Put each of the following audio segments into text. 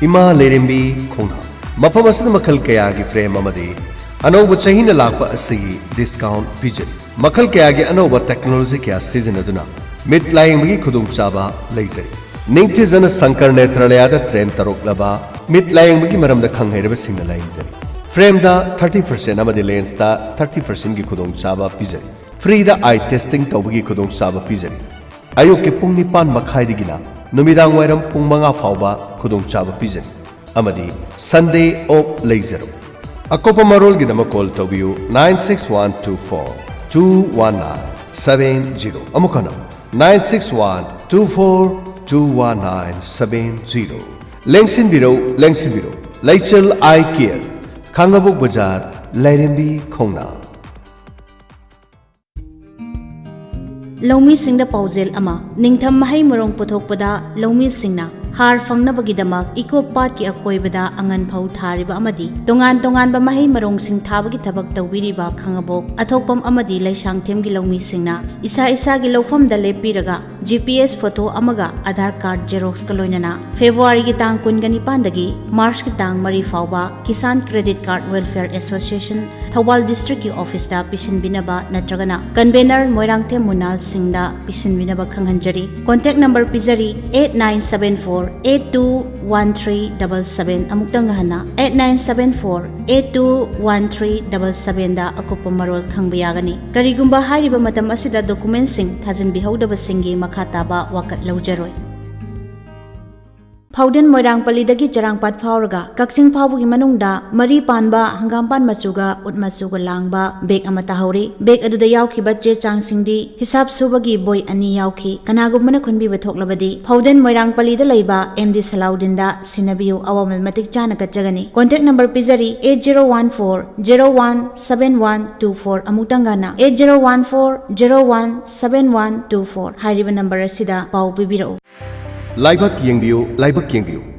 Ima Lerembi Khongna Mafam asida makhal kayagi frame amadi anova chahina lakpa asigi discount pijari makhal kayagi anova technology kya season aduna mid lying bagi khudung chaba leizari ningthizana sankar netralayada train taroklaba mid lying bagi maramda khanghairaba singna lainjari frame da 30% amadi lens da 30% gi khudung chaba pijari free da eye testing tawbagi khudung chaba pijari ayok ke pung nipan makhai digina numidang wairam pung manga fawba khudung chaba pijari amadi Sunday off leizaro Akopa Marol Gidama call Tobiu 961242190 Amukana 961242190 Lengsin Biro Laichal Eye Care Kangabuk Bajar Lairimbi Khongna Laumi Singda Paujel Ama Ningtham Mahai Marong Puthokpada Laumi Singna Har Fangnabagidamag Eco Park ki akoibada angan phau thariba amadi tongan ba mahai marong sing thabagi thabak tawbiriba khangabok athokpam amadi laisang themgi lawmi singna isa gi lawfam da lepiraga GPS photo amaga Aadhaar card xerox ka loinana February gi tang 19 dagi March gi tang 3 fawba Kisan Credit Card Welfare Association Thawal District ki office da pisin binaba natragana convener Moirangthe Munal Singda pisin binaba khanghanjari contact number pizari 8974 821377 amuktang hana 8974-821377 da akupa marol khangbayagani karigumba hairiba matam asida document sing thajin bihawdaba singi makhataba wakat lawjaroi Pauden Moirang Palidagi Jarangpat Fauraga Kakching Pawugi Manungda Mari Panba Hangampan Machuga Utmasuga Langba Beg Amata Hauri Beg Aduda Yauki Bache Chang Singdi Hisab Subagi Boy Ani Yauki Kanagumana Kunbi Batoklabadi Pauden Moirang Palida Laiba MD Salaudinda Sinabiu Awamal Matik Janaka Jagani Contact number Pizari 8014-017124 Amutangana 8014-017124 Hariba number Asida Pau Bibiro Laibak Yengbiu,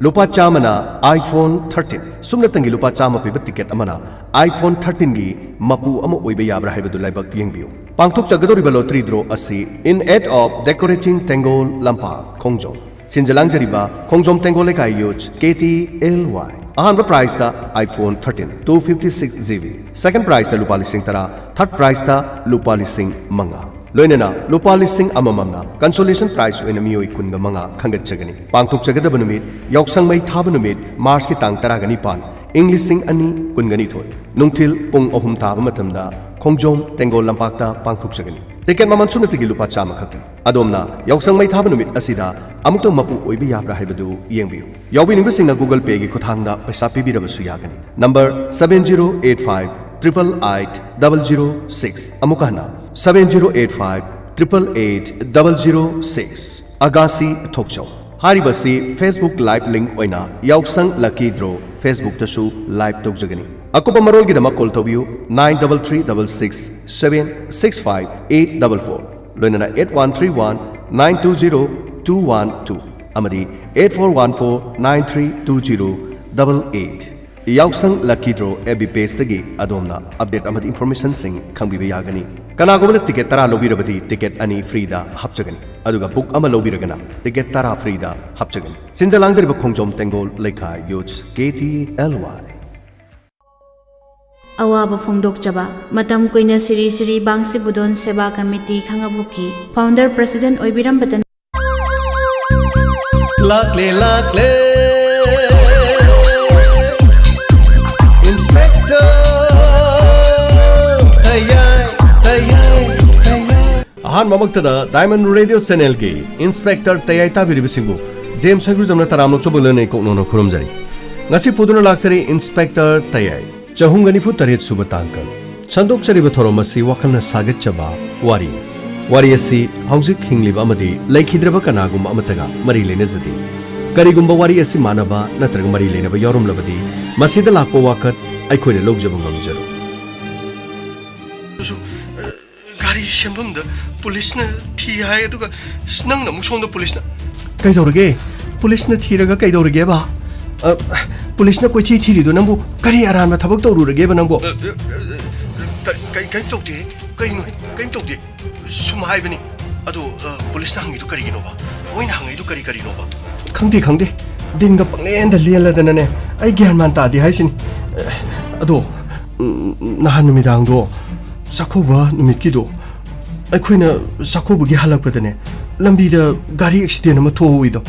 Lupa Chamana, iPhone 13. Sumna Tangi Lupa Chama Piba ticket amana, iPhone 13 gi Mapu Amu Uyabra Habedu Laibak Yengbiu. Pangtuk Chagadori Lottery draw asi in aid of decorating Tengol Lampa, Kongjom. Sinjalang Jariba, Kongjom Tengol Lekai Yuch, KTLY. Ahamba price da iPhone 13, 256GB. Second price da Lupa Lising Tara, third price da Lupa Lising Manga. Loinana Lupa Lising Amamamna consolation prize in a Mio Kunga Manga Kangat Chagani Pangtuk Chagabanumit Yoksang Mai Tabanumit Mars ki Tang Taragani Pan English Sing Ani Kungani Toy Nungtil Pung Ohum Tabamatamda Kongjom Tengol Lampakta Pangtuk Chagani Ticket Mamansunati Lupa Chama Kaki Adomna Yoksang Mai Tabanumit Asida Amukto Mapu Oibi Yabra Habedu Yengbiu Yawin Bissing a Google Pay Kotanga Pasapi Birabasuyagani Number 7085 888-006 Amukana 7085-888-006 Agassi Talkshow Haribasi Facebook Live link oina Yauksang Lucky Draw Facebook Tashu Live Talkjagani Akupa Marol Gidama call to you 933-667-65844 Loinana 8131-920-212 Amadi 8414-9320-88 Yauksang Lucky Draw every page tagi Adomna update amad information sing Kambi Yagani Kanagomana ticket Tara Lobirabadi ticket ani Frida Hapchagani Aduga book Ama Lobiragana ticket Tara Frida Hapchagani Sinjalangzari Kongjom Tengol Leka Yuch KTLY Awaba Fongdok Chaba Matam Koina Siri Bangsi Budon Seba Committee Kangabuki Founder President Oibiram Batan Lakle Ahan Mamaktada Diamond Radio Channel ki Inspector TAYAI Tabiribisingu James Hagurjamna Taramlok Chobalane Koknono Kurumjari Ngasi Puduna Laksari Inspector TAYAI Chahungani Fu Taret Subatangka Sandok Chariba Thoromasi Wakalna Sagat Chaba Wari Asi Hausik Hingliba Amadi Laikhidraba Kanagum Amataga Mari Lenezati Karigumba Wari Asi Manaba Natraga Mari Lenaba Yorum Labadi Masida Lakpo Wakat Aikhoina Logjabangam Jaro Shambamda police na TAYAI aduga nang na musong da police na kaidorge police na thiraga kaidorge ba police na koi thiri do nambu kari aram na thabak torurage ba nambu kai tokde kai tokde sumai bani ado police na hangi do kari no ba oina hangi do kari no ba khangde ꯗꯤꯟꯒ ꯄꯪꯂꯦꯟꯗ ꯂꯦꯜꯂꯗꯅꯅꯦ ꯑꯩ ꯒ꯭ꯌꯥꯟ ꯃꯥꯟ ꯇꯥꯗꯦ ꯍꯥꯏꯁꯤꯅꯤ ꯑꯗꯣ ꯅꯍꯥꯟ ꯅꯨꯃꯤꯗꯥꯡꯗꯣ ꯆꯥꯛꯀꯧꯕ ꯅꯨꯃꯤꯠꯀꯤꯗꯣ ꯑꯩꯈꯣꯏꯅ ꯆꯥꯛꯀꯧꯕꯒꯤ ꯍꯜꯂꯛꯄꯗꯅꯦ ꯂꯝꯕꯤꯗ ꯒꯥꯔꯤ ꯑꯦꯛꯁꯤꯗꯦꯟ ꯑꯃ ꯊꯣꯛꯍꯧꯏꯗꯣ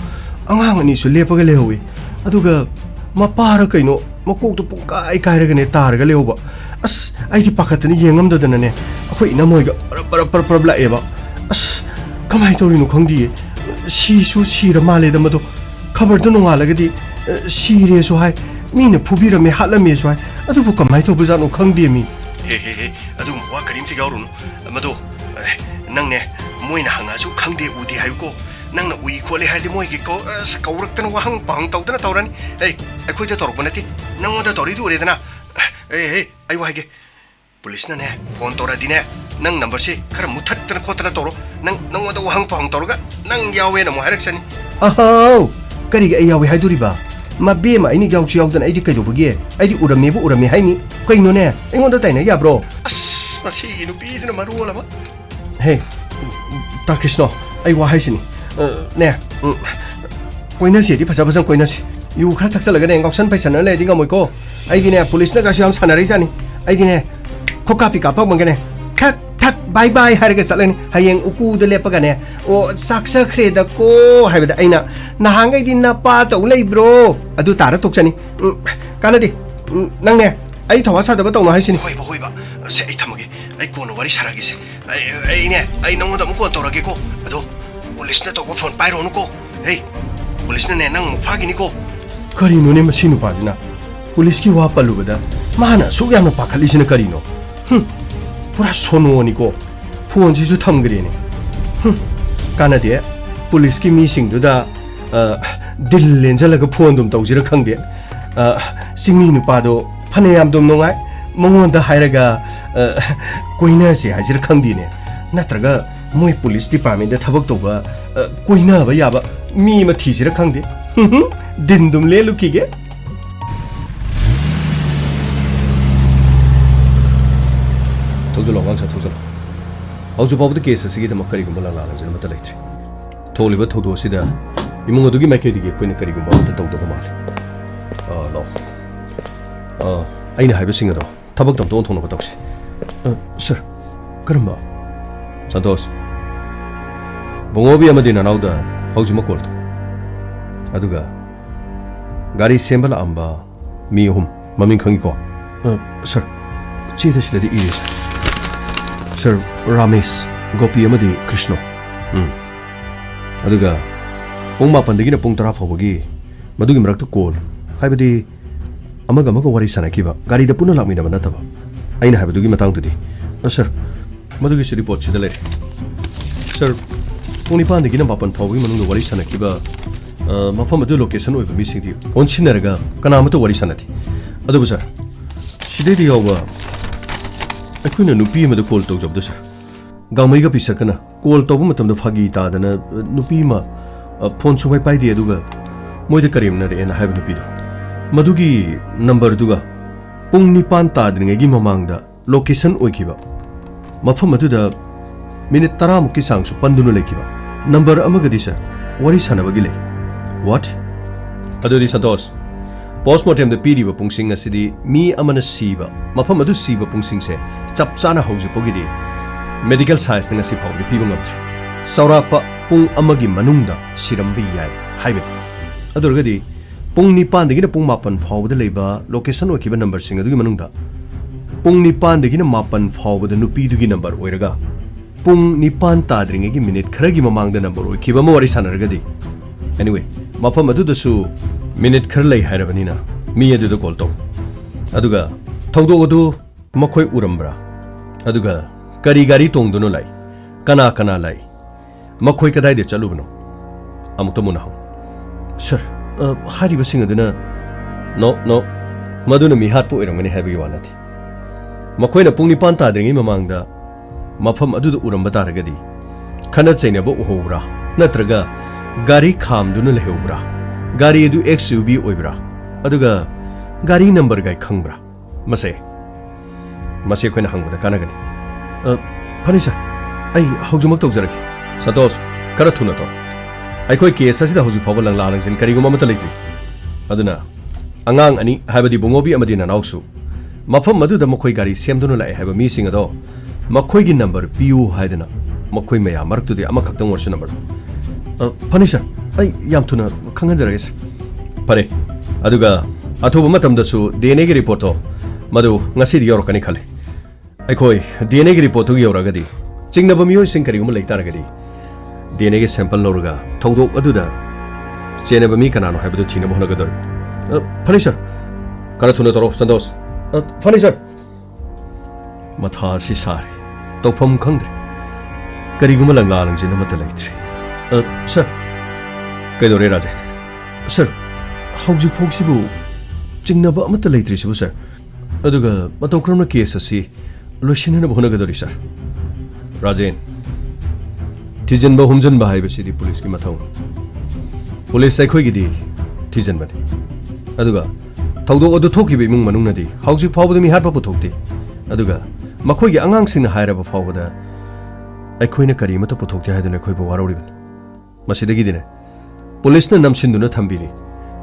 ꯑꯉꯥꯡ ꯑꯅꯤꯁꯨ ꯂꯦꯞꯄꯒ ꯂꯩꯍꯧꯏ ꯑꯗꯨꯒ ꯃꯄꯥꯔ ꯀꯩꯅꯣ ꯃꯀꯣꯛꯇꯣ ꯄꯨꯡꯀꯥꯏ ꯀꯥꯏꯔꯒꯅꯦ ꯇꯥꯔꯒ ꯂꯩꯍꯧꯕ ꯑꯁ ꯑꯩꯗꯤ ꯄꯥꯈꯠꯇꯅ ꯌꯦꯡꯉꯝꯗꯗꯅꯅꯦ ꯑꯩꯈꯣꯏ ꯏꯅꯝꯃꯣꯏꯒ ꯄꯔꯞ ꯂꯥꯛꯑꯦꯕ ꯑꯁ ꯀꯃꯥꯏꯅ ꯇꯧꯔꯤꯅꯣ ꯈꯪꯗꯤꯌꯦ ꯁꯤꯁꯨ ꯁꯤꯔ ꯃꯥꯜꯂꯦꯗ ꯃꯗꯣ ꯈꯕꯔꯗꯣ ꯅꯣꯡꯉꯥꯜꯂꯒꯗꯤ ꯁꯤꯔꯦꯁꯨ ꯍꯥꯏ ꯃꯤꯅ ꯐꯨꯕꯤꯔꯝꯃꯦ ꯍꯥꯠꯂꯝꯃꯦꯁꯨ ꯍꯥꯏ ꯑꯗꯨꯕꯨ ꯀꯃꯥꯏꯅ ꯇꯧꯕꯖꯥꯠꯅꯣ ꯈꯪꯗꯦ ꯃꯤ ꯍꯦ ꯑꯗꯨꯒꯨꯝꯕ ꯋꯥ ꯀꯔꯤꯝꯇ ꯌꯥꯎꯔꯨꯅꯨ ꯃꯗꯣ ꯅꯪꯅꯦ ꯃꯣꯏꯅ ꯍꯪꯉꯛꯑꯁꯨ ꯈꯪꯗꯦ ꯎꯗꯦ ꯍꯥꯏꯌꯨꯀꯣ ꯅꯪꯅ ꯎꯏ ꯈꯣꯠꯂꯦ ꯍꯥꯏꯔꯗꯤ ꯃꯣꯏꯒꯤ ꯀꯧꯔꯛꯇꯅ ꯋꯥꯍꯪ ꯄꯥꯍꯪ ꯇꯧꯗꯅ ꯇꯧꯔꯅꯤ ꯑꯩꯈꯣꯏꯗ ꯇꯧꯔꯛꯄ ꯅꯠꯇꯦ ꯅꯪꯉꯣꯟꯗ ꯇꯧꯔꯤꯗꯨ ꯎꯔꯦꯗꯅ ꯑꯩ ꯋꯥ ꯍꯥꯏꯒꯦ ꯄꯨꯂꯤꯁꯅꯅꯦ ꯐꯣꯟ ꯇꯧꯔꯛꯑꯗꯤꯅꯦ ꯅꯪ ꯅꯝꯕꯔꯁꯦ ꯈꯔ ꯃꯨꯊꯠꯇꯅ ꯈꯣꯠꯇꯅ ꯇꯧꯔꯣ ꯅꯪꯉꯣꯟꯗ ꯋꯥꯍꯪ ꯄꯥꯍꯪ ꯇꯧꯔꯒ ꯅꯪ ꯌꯥꯎꯋꯦꯅ ꯑꯃꯨꯛ ꯍꯥꯏꯔꯛꯆꯅꯤ ꯑꯍꯥꯎ ꯀꯔꯤꯒꯤ ꯑꯩ ꯌꯥꯎꯋꯦ ꯍꯥꯏꯗꯣꯔꯤꯕ ꯃꯕꯦꯝꯃ ꯑꯩꯅ ꯌꯥꯎꯁꯨ ꯌꯥꯎꯗꯅ ꯑꯩꯗꯤ ꯀꯩꯗꯧꯕꯒꯤ ꯑꯩꯗꯤ ꯎꯔꯝꯃꯦ ꯍꯥꯏꯅꯤ ꯀꯩꯅꯣꯅꯦ ꯑꯩꯉꯣꯟꯗ ꯇꯥꯏꯅ ꯌꯥꯕ꯭ꯔꯣ ꯑꯁ ꯃꯁꯤꯒꯤ ꯅꯨꯄꯤꯁꯤꯅ ꯃꯔꯣꯜ ꯑꯃ ꯍꯦ ꯇꯥ ꯀ꯭ꯔꯤꯁꯅꯣ ꯑꯩ ꯋꯥ ꯍꯥꯏꯁꯤꯅꯤ ꯅꯦ ꯀꯣꯏꯅꯁꯤꯗꯤ ꯐꯖ ꯀꯣꯏꯅꯁꯤ ꯌꯨ ꯈꯔ ꯊꯛꯆꯜꯂꯒꯅꯦ ꯉꯥꯎꯁꯟ ꯐꯩꯁꯟꯅ ꯂꯩꯔꯗꯤ ꯉꯝꯃꯣꯏꯀꯣ ꯑꯩꯗꯤꯅꯦ ꯄꯨꯂꯤꯁꯅꯒꯁꯨ ꯌꯥꯝ ꯁꯥꯟꯅꯔꯛꯏꯖꯥꯅꯤ ꯑꯩꯗꯤꯅꯦ ꯈꯣꯀꯥꯄꯤ ꯀꯥꯞꯄꯝꯃꯒꯅꯦ ꯊꯛ ꯕꯥꯏ ꯍꯥꯏꯔꯒ ꯆꯠꯂꯅꯤ ꯍꯌꯦꯡ ꯎꯀꯨꯗ ꯂꯦꯞꯄꯒꯅꯦ ꯑꯣ ꯆꯥꯛꯆꯈ꯭ꯔꯦꯗꯀꯣ ꯍꯥꯏꯕꯗ ꯑꯩꯅ ꯅꯍꯥꯟꯒꯩꯗꯤ ꯅꯄꯥ ꯇꯧ ꯂꯩꯕ꯭ꯔꯣ ꯑꯗꯨ ꯇꯥꯔ ꯇꯣꯛꯆꯅꯤ ꯀꯥꯟꯅꯗꯦ ꯅꯪꯅꯦ ꯑꯩ ꯊꯋꯥ ꯁꯥꯗꯕ ꯇꯧꯅꯣ ꯍꯥꯏꯁꯤꯅꯤ ꯍꯣꯏꯕ ꯁꯦ ꯑꯩ ꯊꯝꯃꯒꯦ ꯑꯩ ꯀꯣꯟꯅ ꯋꯥꯔꯤ ꯁꯥꯔꯒꯦꯁꯦ ꯑꯩ ꯅꯪꯉꯣꯟꯗ ꯑꯃꯨꯛ ꯀꯣꯟ ꯇꯧꯔꯒꯦꯀꯣ ꯑꯗꯣ ꯄꯨꯂꯤꯁꯅ ꯇꯧꯕ ꯐꯣꯟ ꯄꯥꯏꯔꯣꯅꯨꯀꯣ ꯄꯨꯂꯤꯁꯅꯅꯦ ꯅꯪ ꯑꯃꯨꯛ ꯐꯥꯈꯤꯅꯤꯀോ ꯀꯔꯤꯅꯣꯅꯦ ꯃꯁꯤ ꯅꯨꯄꯥꯁꯤꯅ ꯄꯨꯂꯤꯁꯀꯤ ꯋꯥ ꯄꯜꯂꯨꯕꯗ ꯃꯥꯅ ꯑꯁꯨꯛ ꯌꯥꯝꯅ ꯄꯥꯈꯠꯂꯤꯁꯤꯅ ꯀꯔꯤꯅꯣ ꯄꯨꯔꯥ ꯁꯣꯅꯣꯅꯤꯀꯣ ꯐꯣꯟꯁꯤꯁꯨ ꯊꯝꯈ꯭ꯔꯦꯅꯦ ꯀꯥꯟꯅꯗꯦ ꯄꯨꯂꯤꯁꯀꯤ ꯃꯤꯁꯤꯡꯗꯨꯗ ꯗꯤꯜ ꯂꯦꯟꯖꯜꯂꯒ ꯐꯣꯟꯗꯨꯝ ꯇꯧꯁꯤꯔ ꯈꯪꯗꯦ ꯆꯤꯡꯃꯤ ꯅꯨꯄꯥꯗꯣ ꯐꯅꯌꯥꯝꯗꯨꯝ ꯅꯨꯡꯉꯥꯏ ꯃꯉꯣꯟꯗ ꯍꯥꯏꯔꯒ ꯀꯣꯏꯅꯁꯦ ꯍꯥꯏꯁꯤꯔ ꯈꯪꯗꯦꯅꯦ ꯅꯠꯇ꯭ꯔꯒ ꯃꯣꯏ ꯄꯨꯂꯤꯁ ꯗꯤꯄꯥꯔꯠꯃꯦꯟꯗ ꯊꯕꯛ ꯇꯧꯕ ꯀꯣꯏꯅꯕ ꯌꯥꯕ ꯃꯤ ꯑꯃ ꯊꯤꯁꯤꯔ ꯈꯪꯗꯦ ꯗꯤꯟꯗꯨꯝ ꯂꯦꯜꯂꯨꯈꯤꯒꯦ ꯊꯧꯖꯜꯂꯣ ꯑꯉꯥꯡꯁꯥ ꯊꯧꯖꯜꯂꯣ ꯍꯧꯖꯤꯛꯐꯥꯎꯕꯗ ꯀꯦꯁ ꯑꯁꯤꯒꯤꯗꯃꯛ ꯀꯔꯤꯒꯨꯝꯕ ꯂꯥꯟꯖꯤꯟ ꯑꯃꯠꯇ ꯂꯩꯇ꯭ꯔꯤ ꯊꯣꯛꯂꯤꯕ ꯊꯧꯗꯣꯛ ꯑꯁꯤꯗ ꯏꯃꯨꯡ ꯑꯗꯨꯒꯤ ꯃꯥꯏꯀꯩꯗꯒꯤ ꯑꯩꯈꯣꯏꯅ ꯀꯔꯤꯒꯨꯝꯕ ꯑꯃꯠꯇ ꯇꯧꯗꯕ ꯃꯥꯜꯂꯤ ꯂꯥꯛꯑꯣ ꯑꯩꯅ ꯍꯥꯏꯕꯁꯤꯡ ꯑꯗꯣ ꯊꯕꯛ ꯇꯝꯇꯣꯛ ꯊꯣꯛꯅꯕ ꯇꯧꯁꯤ ꯁꯔ ꯀꯔꯝꯕ ꯁꯟꯇꯣꯁ ꯕꯣꯉꯣꯕꯤ ꯑꯃꯗꯤ ꯅꯅꯥꯎꯗ ꯍꯧꯖꯤꯛꯃꯛ ꯀꯣꯜ ꯇꯧ ꯑꯗꯨꯒ ꯒꯥꯔꯤ ꯁꯦꯝꯕ ꯂꯥꯛꯑꯝꯕ ꯃꯤ 3 ꯃꯃꯤꯡ ꯈꯪꯉꯤꯀꯣ ꯁꯔ ꯆꯦꯗ ꯁꯤꯗꯗꯤ ꯏꯔꯦ ꯁꯔ ꯔꯥꯃꯦꯁ ꯒꯣꯄꯤ ꯑꯃꯗꯤ ꯀ꯭ꯔꯤꯁꯅꯣ ꯑꯗꯨꯒ ꯄꯨꯡ 7ꯗꯒꯤꯅ ꯄꯨꯡ 10 ꯐꯥꯎꯕꯒꯤ ꯃꯗꯨꯒꯤ ꯃꯔꯛꯇ ꯀꯣꯜ ꯍꯥꯏꯕꯗꯤ ꯑꯃꯒ ꯋꯥꯔꯤ ꯁꯥꯟꯅꯈꯤꯕ ꯒꯥꯔꯤꯗ ꯄꯨꯟꯅ ꯂꯥꯛꯃꯤꯟꯅꯕ ꯅꯠꯇꯕ ꯑꯩꯅ ꯍꯥꯏꯕꯗꯨꯒꯤ ꯃꯇꯥꯡꯗꯨꯗꯤ ꯁꯔ ꯃꯗꯨꯒꯤꯁꯨ ꯔꯤꯄꯣꯔꯠ ꯁꯤꯗ ꯂꯩꯔꯦ ꯁꯔ ꯄꯨꯡ 9ꯗꯒꯤꯅ 7 ꯐꯥꯎꯕꯒꯤ ꯃꯅꯨꯡꯗ ꯋꯥꯔꯤ ꯁꯥꯟꯅꯈꯤꯕ ꯃꯐꯝ ꯑꯗꯨ ꯂꯣꯀꯦꯁꯟ ꯑꯣꯏꯕ ꯃꯤꯁꯤꯡꯗꯤ ꯑꯣꯟꯁꯤꯟꯅꯔꯒ ꯀꯅꯥꯃꯠꯇ ꯋꯥꯔꯤ ꯁꯥꯟꯅꯗꯦ ꯑꯗꯨꯕꯨ ꯁꯔ ꯁꯤꯗꯩꯗ ꯌꯥꯎꯕ ꯑꯩꯈꯣꯏꯅ ꯅꯨꯄꯤ ꯑꯃꯗ ꯀꯣꯜ ꯇꯧꯖꯕꯗꯣ ꯁꯔ ꯒꯥꯡꯃꯩꯒ ꯄꯤꯁꯛꯀꯅ ꯀꯣꯜ ꯇꯧꯕ ꯃꯇꯝꯗ ꯐꯥꯒꯤ ꯇꯥꯗꯅ ꯅꯨꯄꯤ ꯑꯃ ꯐꯣꯟ ꯁꯨꯡꯄꯥꯏ ꯄꯥꯏꯗꯦ ꯑꯗꯨꯒ ꯃꯣꯏꯗ ꯀꯔꯦꯝꯅꯔꯛꯑꯦꯅ ꯍꯥꯏꯕ ꯅꯨꯄꯤꯗꯣ ꯃꯗꯨꯒꯤ ꯅꯝꯕꯔꯗꯨꯒ ꯄꯨꯡ 9 ꯇꯥꯗ꯭ꯔꯤꯉꯩꯒꯤ ꯃꯃꯥꯡꯗ ꯂꯣꯀꯦꯁꯟ ꯑꯣꯏꯈꯤꯕ ꯃꯐꯝ ꯑꯗꯨꯗ ꯃꯤꯅꯤꯠ 10ꯃꯨꯛꯀꯤ ꯆꯥꯡꯁꯨ ꯄꯟꯗꯨꯅ ꯂꯩꯈꯤꯕ ꯅꯝꯕꯔ ꯑꯃꯒꯗꯤ ꯁꯔ ꯋꯥꯔꯤ ꯁꯥꯟꯅꯕꯒꯤ ꯂꯩ ꯋꯥꯠ ꯑꯗꯨꯗꯤ ꯁꯟꯇꯣꯁ ꯄꯣꯁꯃꯣꯔꯇꯦꯝꯗ ꯄꯤꯔꯤꯕ ꯄꯨꯡꯁꯤꯡ ꯑꯁꯤꯗꯤ ꯃꯤ ꯑꯃꯅ ꯁꯤꯕ ꯃꯐꯝ ꯑꯗꯨ ꯁꯤꯕ ꯄꯨꯡꯁꯤꯡꯁꯦ ꯆꯞ ꯆꯥꯅ ꯍꯧꯖꯤꯛꯐꯥꯎꯒꯤꯗꯤ ꯃꯦꯗꯤꯀꯦꯜ ꯁꯥꯏꯟꯁꯅ ꯉꯁꯤ ꯐꯥꯎꯕꯗꯤ ꯄꯤꯕ ꯉꯝꯗ꯭ꯔꯤ ꯆꯥꯎꯔꯥꯛꯄ ꯄꯨꯡ ꯑꯃꯒꯤ ꯃꯅꯨꯡꯗ ꯁꯤꯔꯝꯕ ꯌꯥꯏ ꯍꯥꯏꯕꯅꯤ ꯑꯗꯨ ꯑꯣꯏꯔꯒꯗꯤ ꯄꯨꯡ 9ꯗꯒꯤꯅ ꯄꯨꯡ 7 ꯐꯥꯎꯕꯗ ꯂꯩꯕ ꯂꯣꯀꯦꯁꯟ ꯑꯣꯏꯈꯤꯕ ꯅꯝꯕꯔꯁꯤꯡ ꯑꯗꯨꯒꯤ ꯃꯅꯨꯡꯗ ꯄꯨꯡ 9ꯗꯒꯤꯅ 7 ꯐꯥꯎꯕꯗ ꯅꯨꯄꯤꯗꯨꯒꯤ ꯅꯝꯕꯔ ꯑꯣꯏꯔꯒ ꯄꯨꯡ 9 ꯇꯥꯗ꯭ꯔꯤꯉꯩꯒꯤ ꯃꯤꯅꯤꯠ ꯈꯔꯒꯤ ꯃꯃꯥꯡꯗ ꯅꯝꯕꯔ ꯑꯣꯏꯈꯤꯕ ꯑꯃ ꯋꯥꯔꯤ ꯁꯥꯟꯅꯔꯒꯗꯤ ꯑꯦꯅꯤꯋꯦ ꯃꯐꯝ ꯑꯗꯨꯗꯁꯨ ꯃꯤꯅꯤꯠ ꯈꯔ ꯂꯩ ꯍꯥꯏꯔꯕꯅꯤ나 ꯃꯤ ꯑꯗꯨꯗ ꯀꯣꯜ ꯇꯧ ꯑꯗꯨꯒ ꯊꯧꯗꯣꯛ ꯑꯗꯨ ꯃꯈꯣꯏ ꯎꯔꯝꯕ꯭ꯔꯥ ꯑꯗꯨꯒ ꯀꯔꯤ ꯒꯥꯔꯤ ꯇꯣꯡꯗꯨꯅ ꯂꯥꯛꯏ ꯀꯅꯥ ꯂꯥꯛꯏ ꯃꯈꯣꯏ ꯀꯗꯥꯏꯗ ꯆꯠꯂꯨꯕꯅꯣ ꯑꯃꯨꯛꯇ ꯃꯨꯟꯅ ꯍꯪꯉꯨ ꯁꯔ ꯍꯥꯏꯔꯤꯕꯁꯤꯡ ꯑꯗꯨꯅ ꯅꯣ ꯃꯗꯨꯅ ꯃꯤꯍꯥꯠꯄ ꯑꯣꯏꯔꯝꯒꯅꯤ ꯍꯥꯏꯕꯒꯤ ꯋꯥ ꯅꯠꯇꯦ ꯃꯈꯣꯏꯅ ꯄꯨꯡ 9 ꯇꯥꯗ꯭ꯔꯤꯉꯩ ꯃꯃꯥꯡꯗ ꯃꯐꯝ ꯑꯗꯨꯗ ꯎꯔꯝꯕ ꯇꯥꯔꯒꯗꯤ ꯈꯟꯅ ꯆꯩꯅꯕ ꯎꯍꯧꯕ꯭ꯔꯥ ꯅꯠꯇ꯭ꯔꯒ ꯒꯥꯔꯤ ꯈꯥꯝꯗꯨꯅ ꯂꯩꯍꯧꯕ꯭ꯔꯥ ꯒꯥꯔꯤ ꯑꯗꯨ XUV ꯑꯣꯏꯕ꯭ꯔꯥ ꯑꯗꯨꯒ ꯒꯥꯔꯤ ꯅꯝꯕꯔꯒꯥꯏ ꯈꯪꯕ꯭ꯔꯥ ꯃꯁꯤ ꯑꯩꯈꯣꯏꯅ ꯍꯪꯕꯗ ꯀꯥꯟꯅꯒꯅꯤ ꯐꯅꯤ ꯁꯔ ꯑꯩ ꯍꯧꯖꯤꯛꯃꯛ ꯇꯧꯖꯔꯒꯦ ꯁꯟꯇꯣꯁ ꯈꯔ ꯊꯨꯅ ꯇꯧ ꯑꯩꯈꯣꯏ ꯀꯦꯁ ꯑꯁꯤꯗ ꯍꯧꯖꯤꯛ ꯐꯥꯎꯕ ꯂꯪꯂꯥ ꯂꯪꯖꯤꯟ ꯀꯔꯤꯒꯨꯝꯕ ꯑꯃꯠꯇ ꯂꯩꯇ꯭ꯔꯤ aduna angang ani habadi bungobi amadi nanausu mafam maduda makhoi gari semduna lai haba mi sing ado makhoi gi number piu haidana makhoi maya marktudi ama khaktang warsu number phani sir ai yam thuna khangan jarage sir pare aduga athuba matam da su DNA gi report to madu ngasi di yorokani khale ai khoi DNA gi report tu yoragadi chingnaba miyo sing kari gum leitaragadi DNA gi sample lorga thodok aduda chenaba mi kanano habadu thina bohna gador phani sir kana thuna toro sandos phani sir matha si sari tawpham khangdre kari gum la ngalang jin amata leitri sir kaidore raja sir hauji phogsibu chingnaba amata leitri sibu sir aduga matokramna case asi loishinna bohna gadori sir rajen thijanba humjanba haibasidi police ki mathau police sai khoi gidi thijanba aduga thawdok adu thokibe imung manungnadi hauji phawbada mi harpa puthokti aduga makhoi gi angang sing hairaba phawbada aikhoina kari mata puthokti haiduna khoi bo waroriban masidagi dine police na namsinduna thambiri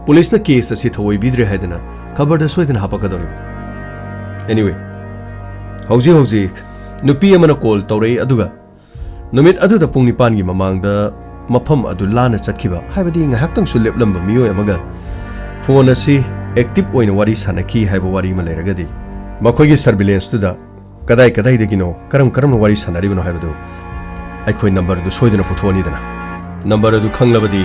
police na case asi thawoi bidre haiduna khabar da soidina hapakadori anyway hauji nupi amana call tawrei aduga numit aduda pung nipan gi mamangda mafam adu lana chatkiba haibadi ngahaktang su leplamba miyoi amaga phone asi active oina wari sanaki haiba wari ma leragadi makhoi gi surveillance tu da kadai dagino karam wari sanari bano haibadu aikhoi number du soidina puthoni dana number adu khanglabadi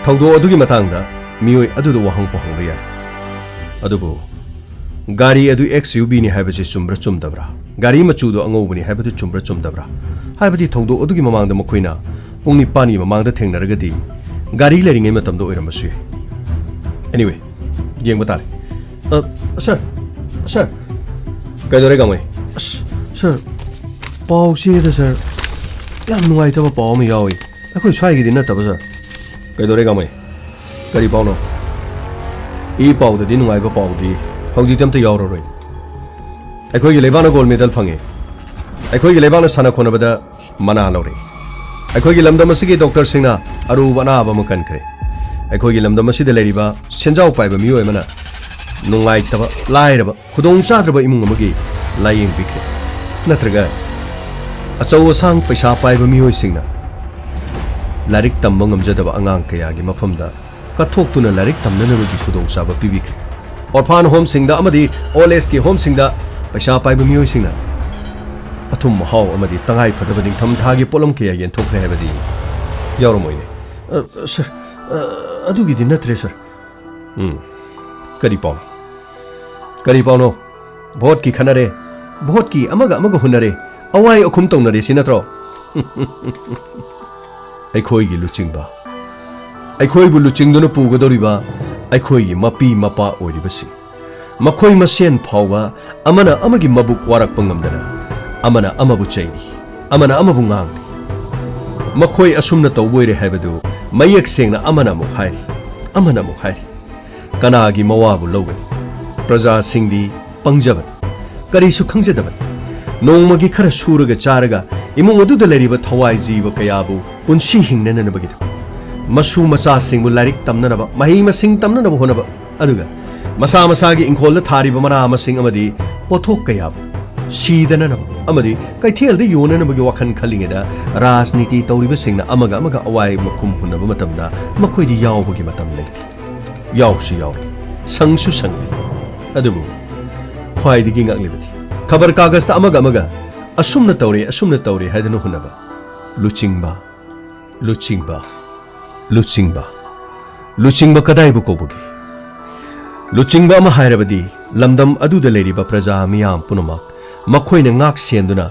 thawdo adugi matangda miyoi aduda wahang pohangba yar adubu gari adu XUV ni haibasi chumbra chumdabra gari machu do angobani haibadu chumbra chumdabra haibadi thawdo adugi mamangda makhoina pungni pani mamangda thengnaragadi gari leringai matamda oiramasu anyway yeng batare sir kaidore gamai sir pau si da sir yam nuai ta pau ma yawi akhoi swai gi dinna ta ba sir kaidore gamai kari pau no e pau da din nuai ba pau di hauji tem ta yawro roi akhoi gi lebana gold medal phange akhoi gi lebana sana khona bada mana lore akhoi gi lamdam asigi doctor singna aru bana ba ma kan khre akhoi gi lamdam asida leriba senjau pai ba miyo emana nungai taba lairaba khudong chadraba imung amagi layeng bikre natraga achau sang paisa pai ba miyo singna larik tamba ngamjadaba angang kaya gi mafamda kathok tuna larik tamna na gi khudong chaba pibikre orphan home singda amadi oles ki home singda paisa pai ba miyo singna athum haw amadi tangai phadaba ding tham thagi polam kaya yen thokre habadi yawromoine sir adugi din natre sir kari pauno vote ki khanare vote ki amaga hunare awai akhum tonare sinatro aikhoi gi luchingba aikhoi bu luchingduna pugadoriba aikhoi gi mapi mapa oiribasi makhoi masen phawba amana amagi mabuk warak pangamdana amana amabu chaini amana amabu ngangni makhoi asumna tawboire haibadu mayak sengna amana mu khairi kanagi mawabu logani praja singdi pangjaban karisu khangjadaban nongmagi khara suraga charaga imung aduda leriba thawai jiba kayabu punsi hingnana bagida masu masa singbu larik tamnanaba mahi masing tamnanaba honaba aduga masa gi ingkhol thariba mana masing amadi pothok kayabu sidananaba amadi kaithel de yonanaba gi wakhan khalingeda rajniti tawriba singna amaga awai makhum hunaba matamda makhoi di yawba gi matam leiti yawsi sangsu sangdi adubu khwai digi ngaklibati khabar kagas ta amaga asumna tawre haidanu hunaba luchingba kadai bu kobugi luchingba ma hairabadi lamdam aduda leriba praja miyam punamak makhoina ngak senduna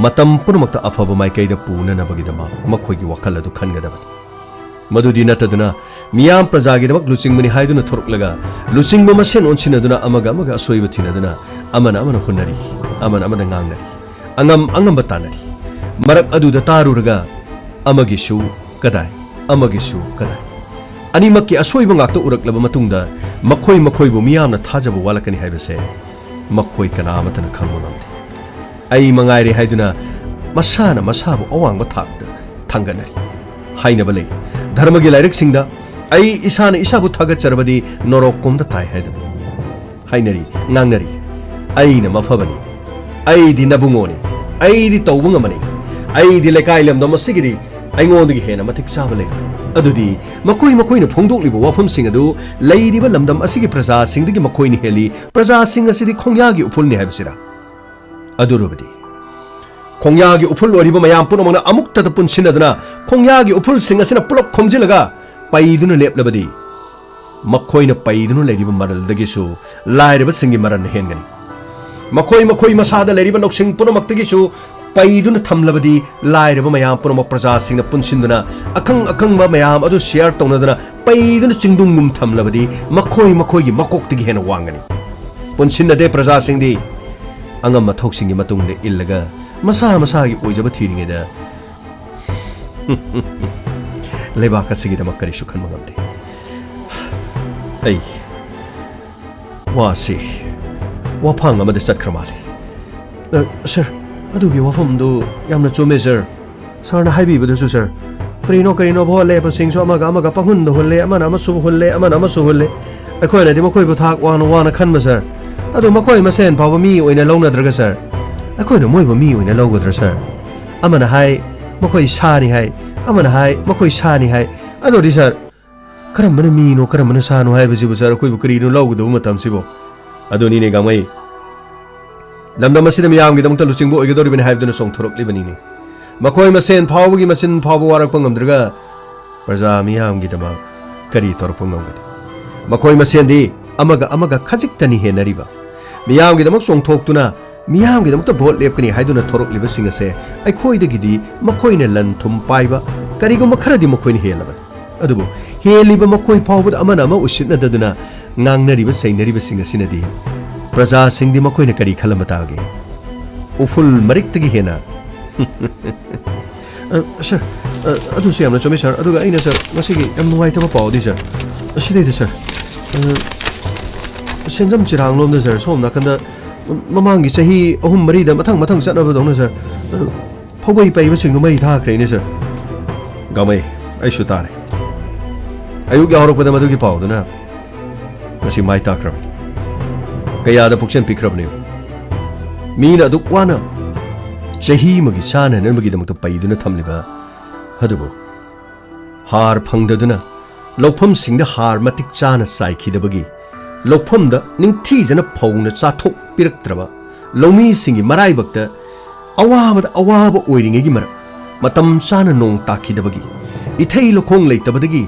matam punamakta afaba maikaida puna nabagidama makhoigi wakal adu khangadaba madudi nataduna miyam prajagidabak luchingmani haiduna thoruklaga luchingba masen onsinaduna amaga asoiba thinaduna amana hunari amana ngangnari angam batanari marak aduda taruraga amagisu kadai animakki asoiba ngakta uraklaba matungda makhoi bu miyamna thajaba walakani haibase makhoi kana amatana khangmonamde ai mangairi haiduna masana masabu awangba thakta thanganari hainaba lei dharma gi lairik singda ai isana isabu thagat charabadi norok komda tai haidam hainari ngangnari ai na mafabani ai di nabungoni ai di tawbungamani ai di lekai lamda masigidi ai ngondagi hena matik chabale adudi makoi na phongdokliba wafam sing adu leiriba lamdam asigi praja singdagi makoi ni heli praja sing asidi khongyagi upulni habsira adurubadi khongyagi upul oriba mayam punamana amukta da punsinadana khongyagi upul sing asina pulok khomjilaga paiduna leplabadi makoi na paiduna leiriba maral dagisu lairiba singi maran hengani makoi masada leiriba loksing punamaktagisu paiduna thamlabadi lairaba mayam punama praja singna punsinduna akang ba mayam adu share tonadana paiduna chingdungum thamlabadi makoi gi makoktigi hena wangani punsinna de praja singdi angam mathok singi matungde illaga masa gi oijaba thiringeda lebaka sigida makari shukhan mangamde ai wasi wafang amade chatkramale sir adugi wafamdu yamna chume sir sarna haibibadu sir karino bho le pasing so amaga panghun do holle amana amasu holle akoina de makoi bu thak wana khanma sir adu makoi masen phawa mi oina lawna draga sir akoina moiba mi oina lawgadra sir amana hai makoi sani hai amana hai makoi sani hai adu di sir karamana mi no karamana sanu hai bijibu sir koi bu karino lawgadu matam sibo adu ni ne gamai lamdam asida miyamgi damta luchingbo oigedori bani haibduna song thorokli bani ni makoi masen phawgi masin phawu warak pangamdraga praja miyamgi dama kari torpong ngamgadi makoi masen di amaga khajik tani henariba miyamgi damak song thoktuna miyamgi damak vote lepkani haiduna thorokli basing ase ai khoidagidi makoi ne lan thum paiba karigo makharadi makoi ne helaban adubu heliba makoi phawbud amana ama usitna daduna ngangnariba sainariba singa sinadi praja singdi makoi ne kari khalamata ge uful mariktagi hena sir adu se amna chome sir aduga aina sir masigi am nuai tama pawdi sir asidai de sir senjam chirang lom de sir som nakanda mamangi sahi ahum mari da mathang chatnaba dongna sir phawbai pai basing no mai tha khreine sir gamai ai su tare ayuk ya horok pada madugi pawduna masi mai ta kram kaya da pukchen pikrabne mina duk wana chahi magi chana ner magi damta paiduna thamliba hadubo har phangdaduna lopham singda har matik chana saikhidabagi lopham da ningthi jana phawna chathok piraktraba lomi singi marai bakta awaba oiringegi mara matam chana nong takhidabagi ithai lokhong leitabadagi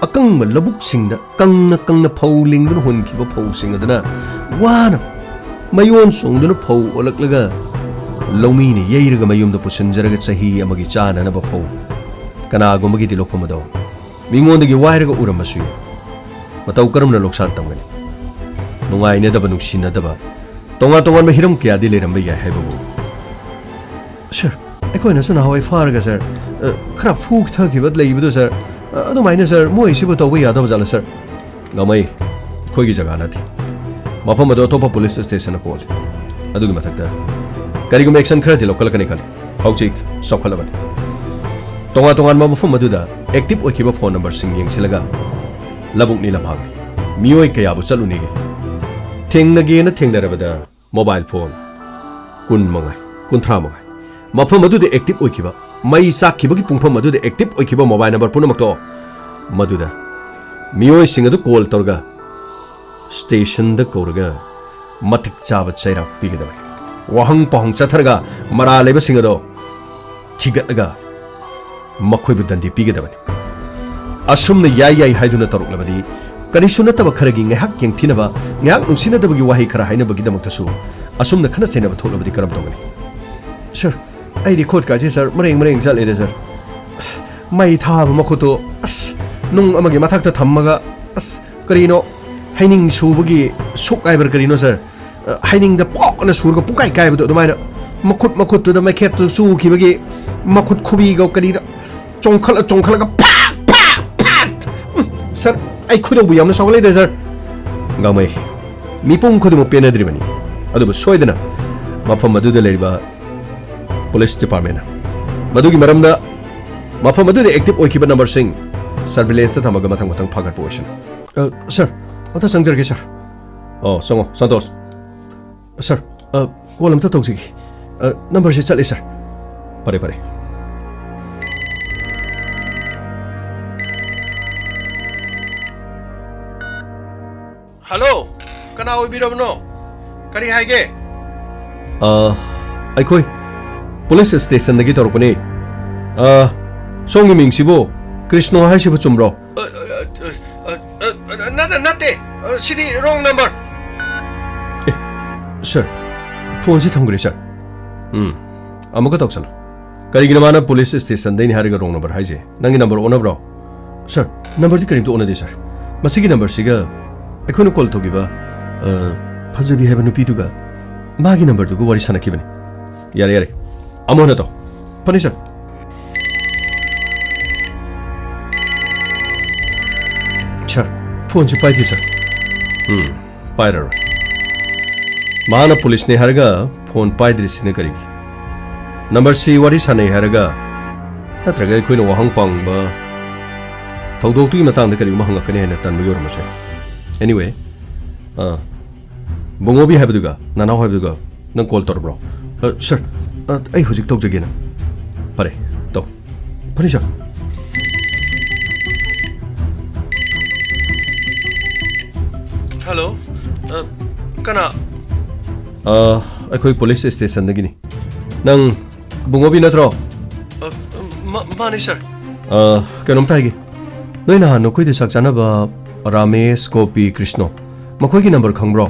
akang labuk singda kangna phawling dun honkhiba phaw singadana wana mayon songduna phaw olaklaga lomi ni yeiraga mayumda pusanjaraga chahi amagi chana na ba phaw kana gomagi di lopham do mingondagi wairaga uramasu matau karamna loksan tamgani nungai ne daba nuksina daba tonga ma hiram kya di leram ya haibabu sir akoina suna hawai farga sir khara phuk thakibad leibidu sir adu maina sir moi sibu tawba yadaba jala sir gamai khoigi jaga na thi mafam ado topa police station ko adu gi mathakta karigum action khara di local kani khali hauchik sokhalaban tonga ma mafam adu da active okiba phone number sing yeng silaga labuk ni lamhang mioi kaya bu chaluni ge thengna na thengdarabada mobile phone kun mangai mafam adu de active okiba mai sakibagi pungpham adu de active okiba mobile number punamakto maduda mioi sing adu call torga station da koraga matik chaba chaira pigada wahang pahang chatharga mara leba sing ado thigataga makhoi budandi pigada asumna yai haiduna taruklabadi kanisuna taba kharagi ngahak yeng thinaba ngahak nungsina dabagi wahi khara haina bagi damaktasu asumna khana chaina batholabadi karam tawani sir ai record ka ji sir mareng chale de sir mai thaba makhuto as nung amagi mathakta thammaga as karino haining subagi suk aiber karino sir haining da pokna surga pukai kai badu dumaina makhut tu da mai khet tu su khibagi makhut khubi ga karida chongkhala ga pak sir ai khudo bu yamna sawle de sir gamai mipum khudu mo penadribani adu soidana mafam madu de leriba police department madugi maramda mafam madu de active oikiba number sing surveillance थमग मथंग मथंग फागर पोशन sir अता संजरगे sir संगो Santosh sir call अमता तौजिगी नंबर से चले सर परे परे हेलो कना ओइबिरबनो करी हाइगे अखोई पुलिस स्टेशन दगी तौरपने सोंगी मिंगसिबो कृष्णो हाइसिबो चुमब्रो नते सिदी रॉन्ग नंबर सर फोन से थमग्रे सर अमुका तौसना करिगिना माना पुलिस स्टेशन दैनि हारिगा रॉन्ग नंबर हाइजे नंगी नंबर ओनब्रो सर नंबर दि करिमतो ओनदे सर मसिगी नंबर सिगा अखोनो कॉल तोगिबा फजबी हेबा नुपीदुगा मागी नंबर दुगु वारी सनखिबनी यारे यारे अमोना तो फनी सर सर फोन से पाइदि सर पाइरर माना पुलिस ने हरगा फोन पाइद्रिसिने करिगी नंबर सी वारी सनै हरगा नत्रगा अखोइनो वहंग पांगबा थौदोक्तुगी मतंगदा करिगुमा हंगकने हेना तनबा योरमसे एनीवे बुंगोबी हाइबदुगा नानाव हाइबदुगा नंग कॉल तौरब्रो सर आई हुजिक तौजगेना परे तो फनी सर हेलो कना अखोई पुलिस स्टेशन दगिनी नंग बुंगोबी नत्रो माने सर कनोम ताइगे नोइ नहान नखोइदे साक जानबा रामेश गोपी कृष्णो मखोइगी नंबर खंब्रो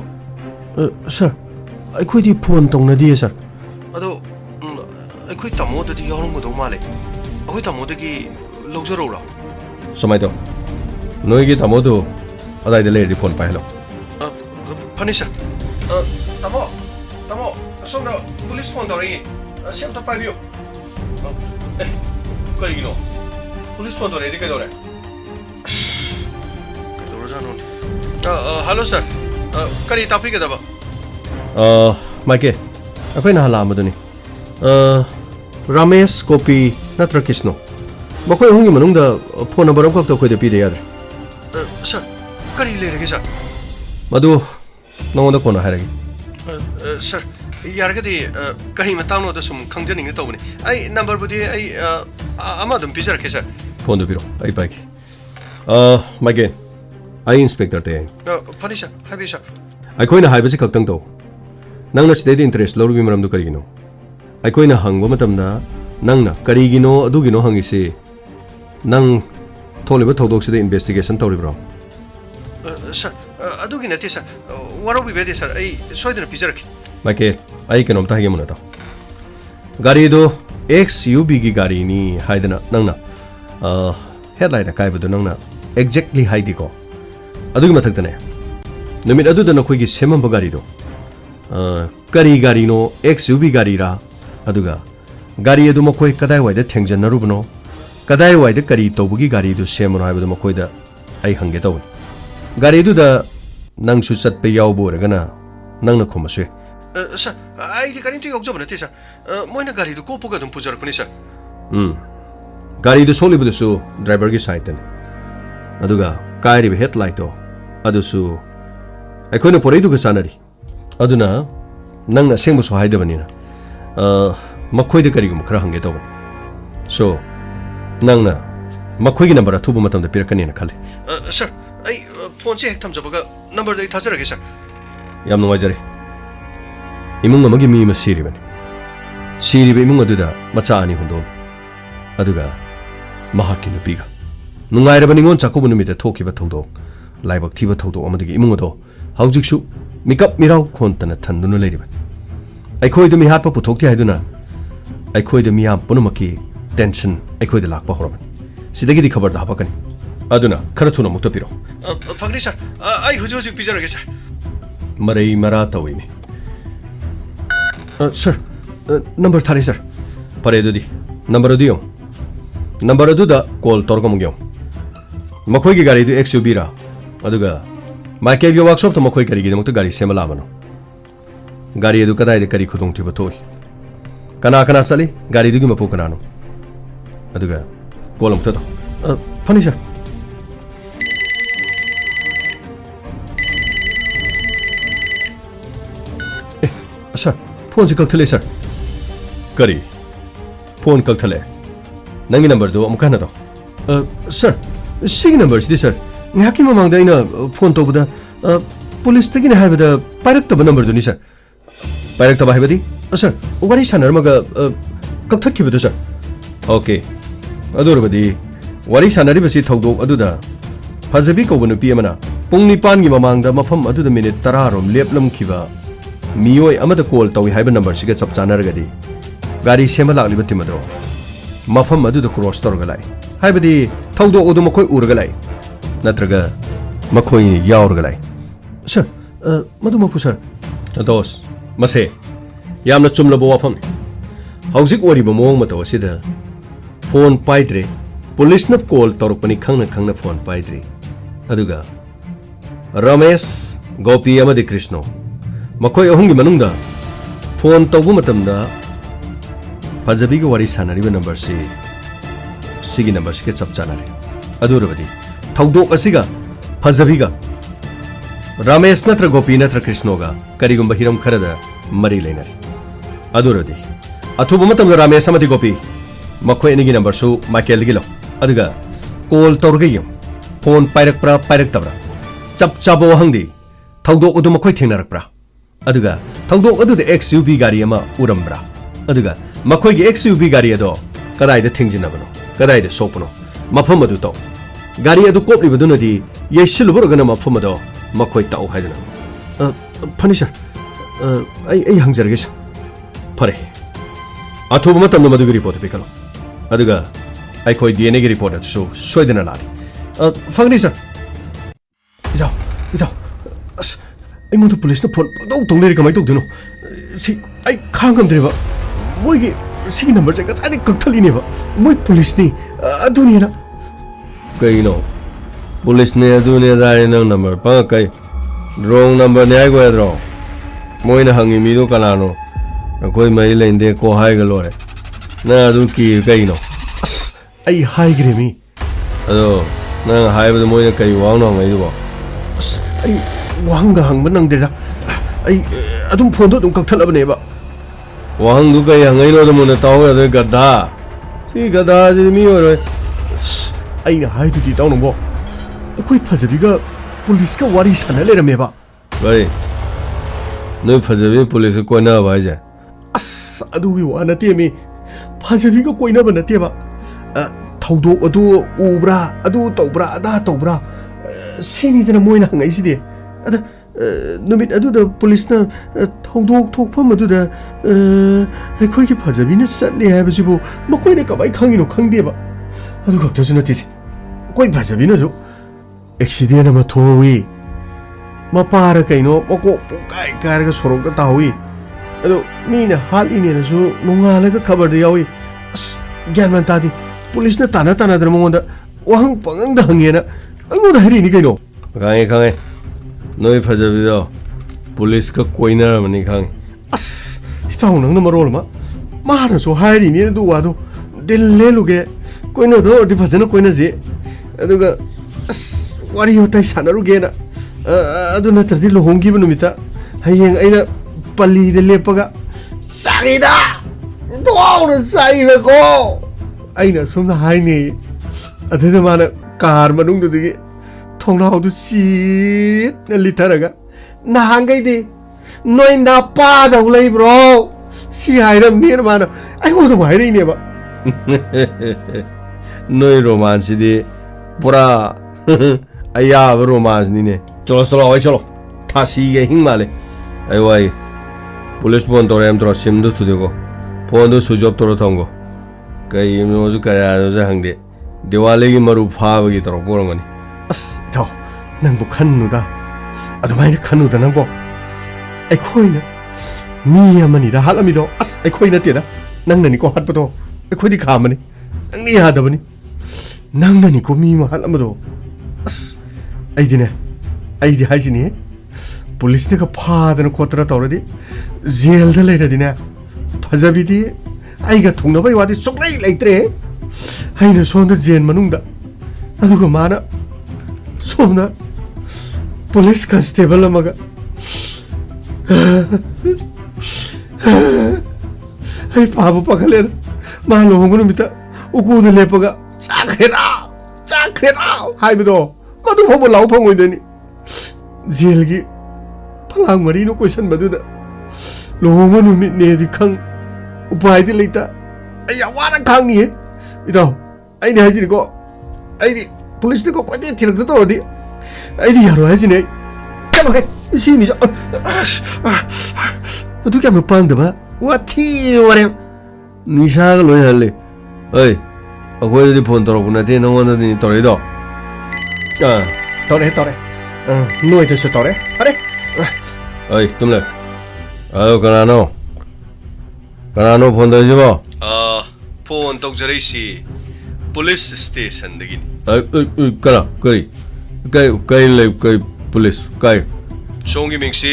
सर अखोइदी फोन तौनदिए सर अदो अखोइ तमोददि यावरंगदो माले अखोइ तमोदगी लौजरोरा समाय दो नोइगी तमोदो अदाइदे लेरदि फोन पाइलो फनी सर तमो तमो सोमना पुलिस फोन तौरई सेम तो पाइबियो करिगिनो पुलिस फोन तौरई कइदोरे हेलो सर करी तापी के दबा माइके अखोइ नहा लामदुनी रामेश गोपी नत्र कृष्णो मखोइ हुंगी मनुंगदा फोन नंबर अमखक तो खोइदे पीदे यादरे सर करी लेरगे सर मधु नंगोंदा कोना हाइरगे सर यारगदि कहीं मतांगनो द सुम खंगजनिंग तौबनी आई नंबर बुदी आई अमा दम पिजरके सर फोन दो पिरो आई पाइके माइके आई इंस्पेक्टर ते फनी सर हाइबी सर अखोइना हाइबसे खक्तंग तो नंगना सिदेदि इंटरेस्ट लौरुबि मरमदु करिगिनो अखोइना हंगबो मतमना नंगना करिगिनो अदुगिनो हंगिसे नंग थोलिबो थौदोक्सिदे इन्वेस्टिगेशन तौरिब्रो सर अदुगी नते सर वारोबि बेदे सर आई सोइदना पिजरके माइके आई कनोमता हाइगे मुनता गाड़ी दो XUV की गाड़ी नी हाइदना नंगना हेडलाइट काइबदो नंगना एक्जेक्टली हाइदिको अदुगी मथक्तने नुमित अदुदा नखोइगी सेमंबा गाड़ीदो करी गाड़ीनो XUV गाड़ी रा अदुगा गाड़ी अदु मखोइ कदाइ वाइदा थेंजनरुबनो कदाइ वाइदा करी तौबगी गाड़ी दु सेमनो हाइबदो मखोइदा आई हंगे तौन गाड़ी दुदा नंगसु चटपे यावबो रगना नंगना खोमसु सर आई दि करिंतु योगजब नते सर मोइना गाड़ी दु कोपोगा दुम पुजरकनी सर गाड़ी दु सोलिबदसु ड्राइवर की साइड तने अदुगा काइरिब हेडलाइट तो अदुसु अखोइना पोरैदुगा सानरी अदुना नंगना सेंबसु हाइदबनिना मखोइदा करिगुम खरा हंगे तौबन सो नंगना मखोइगी नंबर अथुबा मतमदा पिरकनेना खले सर आई फोन से हेक थमजबगा नंबर दai थाजरगे सर याम नुवाइजरे इमुंग अमगी मी सिरिबनि सिरिबे इमुंग अदुदा मचा अनि हुंदो अदुगा महाकी नुपीगा नुंगाइरबनिंगोन चाकुबु नुमिते थोकिबा थौदो लाइबक थिबा थौदो अमदगी इमुंग अदो हौजिकसु मिकअप मिराव खोंतना थंदुनु लेरिबन अखोइदु मिहात प पुथोक्ति हाइदुना अखोइदु मियाम पुनुमकी टेंशन अखोइदु लाकपा होरबन सिदगिदि खबर दा हापकनि अदुना खरा थुना मुक्ता पिरो फगनी सर आई हुजु हुजु पिजरगे सर मरै मरा तविने सर नंबर थारे सर परे दुदी नंबर दुदियो नंबर दुदा कॉल तोरगमुग्यो मखोइगी गाड़ी दु XUV रा अदुगा माइकेल वर्कशॉप तो मखोइ करिगी दमक्ता गाड़ी सेमला मनो गाड़ी अदु कदाइदे करी खुदोंग थिबा थोइ कना कना चली गाड़ी दुगी मपु कनानो अदुगा कॉल अमक्ता तो funny sir Sir, phone si kakthale sir. Kari. Phone kakthale. Nangi number do amukha na to. Sir, sigi number si sir. Ngaki mamangda ina phone to buda police tagi na haibada pairak taba number do ni sir. Pairak taba haibadi? Sir, wari sanar maga kakthak kibudu sir. Okay. Adorabadi. Wari sanari basi thawdok aduda. Fazabi ko nupi amana. Pung nipan gi mamangda mafam aduda minute 10 rom leplam khiba. Miyoi amada call tawi haiba number siga chap chanaragadi. Gari sema lakliba timado. Mafam aduda cross torgalai. Haibadi thawdok odu makoi urgalai. Natraga makoi yaurgalai. Sir, madu mapu sir. Dos. Mase. Yamna chumlabo wafam. Hausik wariba mawang mataw asida. Phone paidre. Police na call torokpani khangna phone paidre. Aduga Ramesh Gopi amadi Krishna makoi ahungi manungda phone tawbu matamda Fazabi ga wari sanariba number sigi number ke chap chanare adurabadi thawdok asiga Fazabi ga Ramesh natra Gopi natra Krishna ga karigumba hiram kharada mari leinari aduradi athuba matamda Ramesh amadi Gopi makoi enigi number su Michael gilo aduga call torgayam phone pairak tabra chap chabo hangdi thawdok udu makoi thengnarak pra aduga thawdok adu de XUV gari ama urambra aduga makoi gi XUV gari ado kadai da thingjinabano kadai da sopno mafam adu to gari adu kopli baduna di yesilu gana mafam ado makoi tau haidana punisher ai hangjarge sa pare athuba matam no madu report pikalo aduga ai koi DNA gi report so soidana lari Fangni sir. Ito. Ay mo to police na phone. Tong leri kamay tog dino. Si ay khangam dre ba. Moi gi si number sa ka adi kakthali ne ba. Moi police ni adu ni na. Kai no. Police ne adu ne da nang number pa kai. Wrong number ne ai ko dro. Moi na hangi mi do kana no. Koi mai lein de ko hai ga lo re. Na adu ki kai no. Ay hai gre mi. Ado nang haibada moina kai wangna ngai dubo ai wanga hangba nangdira ai adum phone do dum kakthalabe ba wang du kai hangai no dum na taw ya gadda si gadda ji mi oro ai na hai du di taw no bo koi Fazabi ga police ka wari sanale rame ba bai no Fazabi police ko na ba ja as adu wi wa na te mi Fazabi ga koi na ba na te ba thawdok adu ubra adu tawbra ada tawbra sini dana moina hangai sidi ada numit adu da police na thawdok thokpham adu da khoi ki Fazabi na satle ha basibu makoi ne kabai khangi no khangde ba adu gakta su nati koi Fazabi na jo accident ma thowi ma para kaino mako kai kar ga sorok da tawi adu mina hal ine na jo nongala ga khabar da yawi gyan man tadi police na tana dra mongonda wahang pangang da hangena angoda hari ni kaino kangai noi Fazabi do police ka koina mani khang as itaw nang na marol ma na so hari ni du wa do dille luge koina do di phajana koina je aduga as wari hotai sanaru ge na adu na tardi lo hongi bu numita hayeng aina pali de lepaga saida do na saida ko aina somna haini adada mana car manung du digi thongna du sit na litaraga na hangai di noi na pa da ulai bro si hairam ni mana ai go do hairi ne ba noi romance di pura aya romance ni ne cholo thasi ge hing male ai wai police bon torem tro sim du tu dego phone du sujop toro thongo kai no ju kara jo hangde diwali gi maru phaba gi toro bormani as to nang bu khannu da adumai na khannu da nang bo ai khoina mi amani da halami do as ai khoina te da nang na ni ko hat do ai khodi khamani nang ni ha da bani nang na ni ko mi ma halam do as ai di haisini police ne ka phada na khotra tawradi jail da leira dina Fazabi di ai ga thungna bai wadi soklai leitre hai na sonda jail manungda aduga mana somna police constable amaga ꯑꯩ ꯄꯥꯕ ꯄꯥꯈꯠꯂꯦꯗ ꯃꯥ ꯂꯨꯍꯣꯡꯕ ꯅꯨꯃꯤꯠꯇ ꯎꯀꯨꯗ ꯂꯦꯞꯄꯒ ꯆꯥꯈ꯭ꯔꯦꯗ ꯆꯥꯈ꯭ꯔꯦꯗ ꯍꯥꯏꯕꯗꯣ ꯃꯗꯨ ꯐꯥꯎꯕ ꯂꯥꯎ ꯐꯪꯉꯣꯏꯗꯣꯏꯅꯤ ꯖꯦꯜꯒꯤ ꯐꯂꯥꯡ ꯃꯔꯤꯅ ꯀꯣꯏꯁꯟꯕꯗꯨꯗ ꯂꯨꯍꯣꯡꯕ ꯅꯨꯃꯤꯠꯅꯦꯗꯤ ꯈꯪ ꯎꯄꯥꯏꯗꯤ ꯂꯩꯇ ꯑꯩ ꯌꯥꯝ ꯋꯥꯅ ꯈꯥꯡꯅꯤꯌꯦ ꯏꯇꯥꯎ ꯑꯩꯅ ꯍꯥꯏꯁꯤꯅꯤꯀꯣ ꯑꯩꯗꯤ ꯄꯨꯂꯤꯁꯅꯀꯣ ꯀꯣꯏꯇꯦ ꯊꯤꯔꯛꯇ ꯇꯧꯔꯗꯤ ꯑꯩꯗꯤ ꯌꯥꯔꯣꯏ ꯍꯥꯏꯁꯤꯅꯤ ꯑꯩ ꯆꯠꯂꯣꯍꯦ ꯁꯤ ꯃꯤꯁꯦ ꯑꯗꯨ ꯀꯌꯥꯝꯅ ꯄꯥꯡꯗꯕ ꯋꯥꯊꯤ ꯋꯥꯔꯦꯝ ꯅꯤꯁꯥꯒ ꯂꯣꯏ ꯍꯜꯂꯦ ꯑꯩ ꯑꯩꯈꯣꯏꯗꯗꯤ ꯐꯣꯟ ꯇꯧꯔꯛꯄ ꯅꯠꯇꯦ ꯅꯉꯣꯟꯗꯗꯤ ꯇꯧꯔꯛꯏꯗꯣ ꯇꯧꯔꯛꯑꯦ ꯅꯣꯏꯗꯁꯨ ꯇꯧꯔꯛꯑꯦ ꯐꯔꯦ ꯑꯩ ꯇꯨꯝꯂꯦ ꯑꯗꯣ ꯀꯅꯥꯅꯣ ꯐꯣꯟ ꯇꯧꯔꯤꯁꯤꯕꯣ ꯐꯣꯟ ꯇꯧꯖꯔꯛꯏꯁꯤ ꯄꯨꯂꯤꯁ ꯁ꯭ꯇꯦꯁꯟꯗꯒꯤꯅꯤ ꯀꯅꯥ ꯀꯔꯤ ꯂꯩ ꯀꯔꯤ ꯄꯨꯂꯤꯁ ꯀꯥꯏ ꯁꯣꯝꯒꯤ ꯃꯤꯡꯁꯤ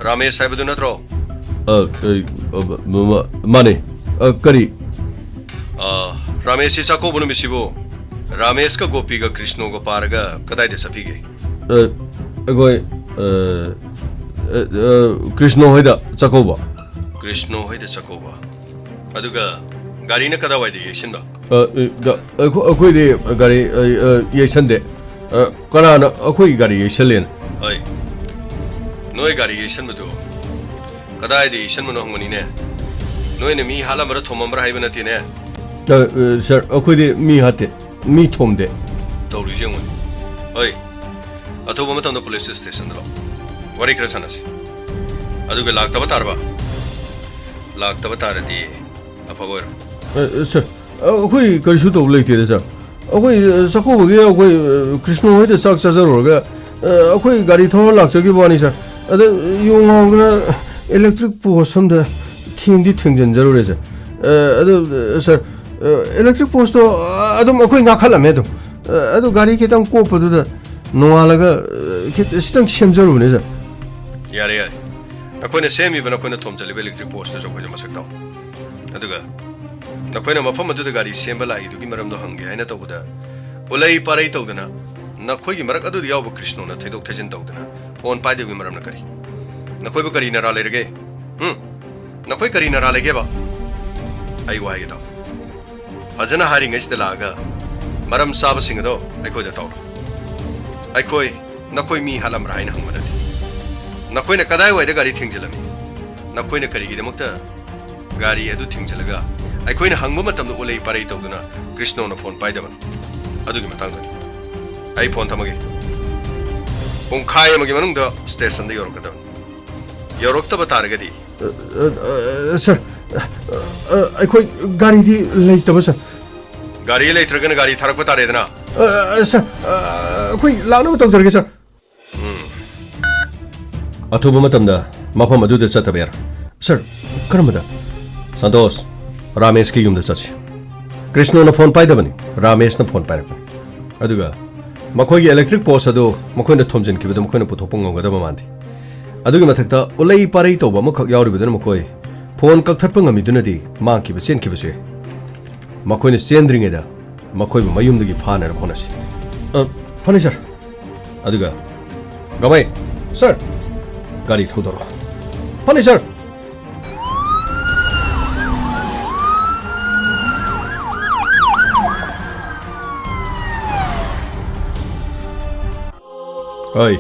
ꯔꯥꯃꯦꯁ ꯍꯥꯏꯕꯗꯨ ꯅꯠꯇ꯭ꯔꯣ ꯃꯥꯅꯦ ꯀꯔꯤ ꯔꯥꯃꯦꯁꯁꯤ ꯆꯥꯛꯀꯧꯕ ꯅꯨꯃꯤꯠꯁꯤꯕꯨ ꯔꯥꯃꯦꯁꯀ ꯒꯣꯄꯤꯒ ꯀ꯭ꯔꯤꯁꯅꯣꯒ ꯄꯥꯔꯒ ꯀꯗꯥꯏꯗ ꯆꯠꯄꯤꯒꯦ ꯑꯩꯈꯣꯏ ꯀ꯭ꯔꯤꯁꯅꯣ ꯍꯣꯏꯗ ꯆꯥꯛꯀꯧꯕ ꯀ꯭ꯔꯤꯁꯅꯣ ꯍꯣꯏꯗ ꯆꯥꯛꯀꯧꯕ ꯑꯗꯨꯒ ꯒꯥꯔꯤꯅ ꯀꯗꯥꯏꯋꯥꯏꯗ ꯌꯩꯁꯤꯟꯕ ꯑꯩꯈꯣꯏꯗꯤ ꯒꯥꯔꯤ ꯌꯩꯁꯟꯗꯦ ꯀꯅꯥꯅ ꯑꯩꯈꯣꯏꯒꯤ ꯒꯥꯔꯤ ꯌꯩꯁꯜꯂꯦꯅ ꯑꯩ ꯅꯣꯏ ꯒꯥꯔꯤ ꯌꯩꯁꯟꯕꯗꯨ ꯀꯗꯥꯏꯗ ꯌꯩꯁꯟꯕꯅꯣ ꯍꯪꯕꯅꯤꯅꯦ ꯅꯣꯏꯅ ꯃꯤ ꯍꯥꯠꯂꯝꯕ꯭ꯔꯥ ꯊꯣꯝꯃꯝꯕ꯭ꯔꯥ ꯍꯥꯏꯕ ꯅꯠꯇꯦꯅꯦ ꯁꯥꯔ ꯑꯩꯈꯣꯏꯗꯤ ꯃꯤ ꯍꯥꯠꯇꯦ ꯃꯤ ꯊꯣꯝꯗꯦ ꯇꯧꯔꯤꯁꯦ ꯌꯦꯡꯉꯨꯅꯤ ꯑꯩ ꯑꯊꯨꯕ ꯃꯇꯝꯗ ꯄꯨꯂꯤꯁ ꯁ꯭ꯇꯦꯁꯟꯗ ꯂꯥꯛꯑꯣ ꯋꯥꯔꯤ ꯈꯔ ꯁꯥꯟꯅꯁꯤ ꯑꯗꯨꯒ ꯂꯥꯛꯇꯕ ꯇꯥꯔꯗꯤ ꯑꯐꯕ ꯑꯣꯏꯔꯣ ꯁꯥꯔ ꯑꯩꯈꯣꯏ ꯀꯔꯤꯁꯨ ꯇꯧꯕ ꯂꯩꯇꯦꯗ ꯁꯥꯔ ꯑꯩꯈꯣꯏ ꯆꯥꯛꯀꯧꯕꯒꯤ ꯑꯩꯈꯣꯏ ꯀ꯭ꯔꯤꯁꯅꯣ ꯍꯣꯏꯗ ꯆꯥꯛ ꯆꯥꯖꯔꯨꯔꯒ ꯑꯩꯈꯣꯏ ꯒꯥꯔꯤ ꯊꯧꯔ ꯂꯥꯛꯆꯈꯤꯕ ꯋꯥꯅꯤ ꯁꯥꯔ ꯑꯗ ꯌꯨ ꯉꯥꯎꯗꯅ ꯏꯂꯦꯛꯇ꯭ꯔꯤꯛ ꯄꯣꯁ ꯑꯝꯗ ꯊꯦꯡꯖꯤꯟꯖꯔꯨꯔꯦ ꯁꯥꯔ ꯑꯗꯨ ꯁꯥꯔ ꯏꯂꯦꯛꯇ꯭ꯔꯤꯛ ꯄꯣꯁꯇꯣ ꯑꯗꯨꯝ ꯑꯩꯈꯣꯏ ꯉꯥꯛꯈꯠꯂꯝꯃꯦ ꯑꯗꯨ ꯒꯥꯔꯤ ꯈꯤꯇꯪ ꯀꯣꯞꯄꯗꯨꯗ ꯅꯣꯡꯉꯥꯜꯂꯒ ꯈꯤꯇꯪ ꯁꯦꯝꯖꯔꯨꯕꯅꯦ ꯁꯥꯔ ꯌꯥꯔꯦ ꯅꯈꯣꯏꯅ ꯁꯦꯝꯃꯤꯕ ꯅꯈꯣꯏꯅ ꯊꯣꯝꯖꯜꯂꯤꯕ ꯏꯂꯦꯛꯇ꯭ꯔꯤꯛ ꯄꯣꯁꯇꯨꯁꯨ ꯑꯩꯈꯣꯏꯗ ꯃꯁꯛ ꯇꯥꯎ ꯑꯗꯨꯒ ꯅꯈꯣꯏꯅ ꯃꯐꯝ ꯑꯗꯨꯗ ꯒꯥꯔꯤ ꯁꯦꯝꯕ ꯂꯥꯛꯏꯗꯨꯒꯤ ꯃꯔꯝꯗꯣ ꯍꯪꯒꯦ ꯍꯥꯏꯅ ꯇꯧꯕꯗ ꯎꯂꯩ ꯄꯥꯔꯩ ꯇꯧꯗꯅ ꯅꯈꯣꯏꯒꯤ ꯃꯔꯛ ꯑꯗꯨꯗ ꯌꯥꯎꯕ ꯀ꯭ꯔꯤꯁꯅꯣꯅ ꯊꯩꯗꯣꯛ ꯊꯩꯖꯤꯟ ꯇꯧꯗꯅ ꯐꯣꯟ ꯄꯥꯏꯗꯕꯒꯤ ꯃꯔꯝꯅ ꯀꯔꯤ ꯅꯈꯣꯏꯕꯨ ꯀꯔꯤ ꯅꯔꯥ ꯂꯩꯔꯒꯦ ꯅꯈꯣꯏ ꯀꯔꯤ ꯅꯔꯥ ꯂꯩꯒꯦꯕ ꯑꯩ ꯋꯥꯍꯩꯒꯦ ꯇꯥꯎ ꯐꯖꯅ ꯍꯥꯏꯔꯤꯉꯩꯁꯤꯗ ꯂꯥꯛꯑꯒ ꯃꯔꯝ ꯆꯥꯕꯁꯤꯡ ꯑꯗꯣ ꯑꯩꯈꯣꯏꯗ ꯇꯧꯔꯣ ꯑꯩꯈꯣꯏ ꯅꯈꯣꯏ ꯃꯤ ꯍꯥꯠꯂꯝꯕ꯭ꯔꯥ ꯍꯥꯏꯅ ꯍꯪꯕ ꯅꯠꯇꯦ ꯅꯈꯣꯏꯅ ꯀꯗꯥꯏꯋꯥꯏꯗ ꯒꯥꯔꯤ ꯊꯤꯡꯖꯤꯜꯂꯝꯃꯤ ꯅꯈꯣꯏꯅ ꯀꯔꯤꯒꯤꯗꯃꯛꯇ ꯒꯥꯔꯤ ꯑꯗꯨ ꯊꯤꯡꯖꯤꯜꯂꯒ ꯑꯩꯈꯣꯏꯅ ꯍꯪꯕ ꯃꯇꯝꯗ ꯎꯂꯩ ꯄꯥꯔꯩ ꯇꯧꯗꯨꯅ ꯀ꯭ꯔꯤꯁꯅꯣꯅ ꯐꯣꯟ ꯄꯥꯏꯗꯕꯅꯣ ꯑꯗꯨꯒꯤ ꯃꯇꯥꯡꯗꯅꯤ ꯑꯩ ꯐꯣꯟ ꯊꯝꯃꯒꯦ ꯄꯨꯡꯈꯥꯏ ꯑꯃꯒꯤ ꯃꯅꯨꯡꯗ ꯁ꯭ꯇꯦꯁꯟꯗ ꯌꯧꯔꯛꯀꯗꯕꯅꯤ ꯌꯧꯔꯛꯇꯕ ꯇꯥꯔꯒꯗꯤ ꯁꯥꯔ ꯑꯩꯈꯣꯏ ꯒꯥꯔꯤꯗꯤ ꯂꯩꯇꯕ ꯁꯥꯔ ꯒꯥꯔꯤ ꯂꯩꯇ꯭ꯔꯒꯅ ꯒꯥꯔꯤ ꯊꯥꯔꯛꯄ ꯇꯥꯔꯦꯗꯅ ꯁꯥꯔ ꯑꯩꯈꯣꯏ ꯂꯥꯛꯅꯕ ꯇꯧꯖꯔꯒꯦ ꯁꯥꯔ ꯑꯊꯨꯕ ꯃꯇꯝꯗ ꯃꯐꯝ ꯑꯗꯨꯗ ꯆꯠꯇꯕ ꯌꯥꯔꯣꯏ ꯁꯥꯔ ꯀꯔꯝꯕꯗ ꯁꯟꯇꯣꯁ ꯔꯥꯃꯦꯁꯀꯤ ꯌꯨꯝꯗ ꯆꯠꯁꯤ ꯀ꯭ꯔꯤꯁꯅꯣꯅ ꯐꯣꯟ ꯄꯥꯏꯗꯕꯅꯤ ꯔꯥꯃꯦꯁꯅ ꯐꯣन ꯄꯥꯏꯔꯛꯄꯅꯤ ꯑꯗꯨꯒ ꯃꯈꯣꯏꯒꯤ ꯏꯂꯦꯛꯇ꯭रिꯛ ꯄꯣꯁ ꯑꯗꯨ ꯃꯈꯣꯏꯅ ꯊꯣꯝꯖꯤꯟꯈꯤꯕꯗꯨ ꯃꯈꯣꯏꯅ ꯄꯨꯊꯣꯛꯄ ꯉꯝꯒꯗꯕ ꯃꯥꯟꯗꯦ ꯑꯗꯨꯒꯤ ꯃꯊꯛꯇ ꯎꯂꯩ ꯄꯥꯔꯩ ꯇꯧꯕ ꯑꯃꯈꯛ ꯌꯥꯎꯔꯤꯕꯗꯨꯅ ꯃꯈꯣꯏ ꯐꯣꯟ ꯀꯛꯊꯠꯄ ꯉꯝꯃꯤꯗꯨꯅꯗꯤ ꯆꯦꯟꯈꯤꯕꯁꯨ ꯌꯥꯏ ꯃꯈꯣꯏꯅ ꯆꯦꯟꯗ꯭ꯔꯤꯉꯩꯗ ꯃꯈꯣꯏꯕꯨ ꯃꯌꯨꯝꯗꯒꯤ ꯐꯥꯅꯅꯕ ꯍꯣꯠꯅꯁꯤ ꯐꯅꯤ ꯁꯥꯔ ꯑꯗꯨꯒ ꯒꯃꯩ ꯁꯥꯔ ꯒꯥꯔꯤ ꯊꯧꯗꯣꯔꯛꯑꯣ ꯐꯅꯤ ꯁꯥꯔ ꯑꯩ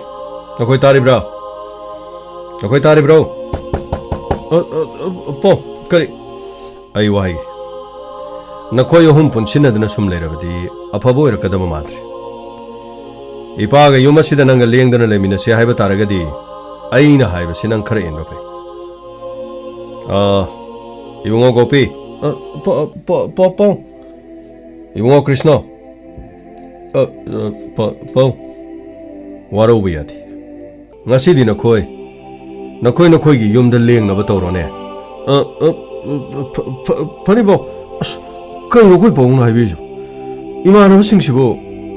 ꯅꯈꯣꯏ ꯇꯥꯔꯤꯕ꯭ꯔꯥ ꯄꯣ ꯀꯔꯤ ꯑꯩ ꯋꯥꯍꯩꯒꯦ ꯅꯈꯣꯏ ꯑꯍꯨꯝ ꯄꯨꯟꯁꯤꯟꯅꯗꯨꯅ ꯁꯨꯝ ꯂꯩꯔꯕꯗꯤ ꯑꯐꯕ ꯑꯣꯏꯔꯛꯀꯗꯕ ꯃꯥꯟꯗ꯭ꯔꯦ ꯏꯄꯥꯒ ꯌꯨꯝ ꯑꯁꯤꯗ ꯅꯪꯒ ꯂꯦꯡꯗꯅ ꯂꯩꯃꯤꯟꯅꯁꯦ ꯍꯥꯏꯕ ꯇꯥꯔꯒꯗꯤ ꯑꯩꯅ ꯍꯥꯏꯕꯁꯤ ꯅꯪ ꯈꯔ ꯏꯟꯕ ꯐꯩ 이봉호 고피 뽕 이봉호 크리스노 뽕 와로우ꯕ ꯌꯥꯗꯦ ꯉꯁꯤꯗꯤ ꯅꯈꯣꯏꯒꯤ ꯌꯨꯝꯗ ꯂꯦꯡꯅꯕ ꯇꯧꯔꯣꯅꯦ ꯐꯅꯤꯕꯣ ꯑꯁ ꯀꯩꯅꯣ ꯑꯩꯈꯣꯏ ꯄꯥꯎꯅ ꯍꯥꯏꯕꯤꯔꯤꯁꯨ ꯏꯃꯥꯟꯅꯕꯁꯤꯡꯁꯤꯕꯨ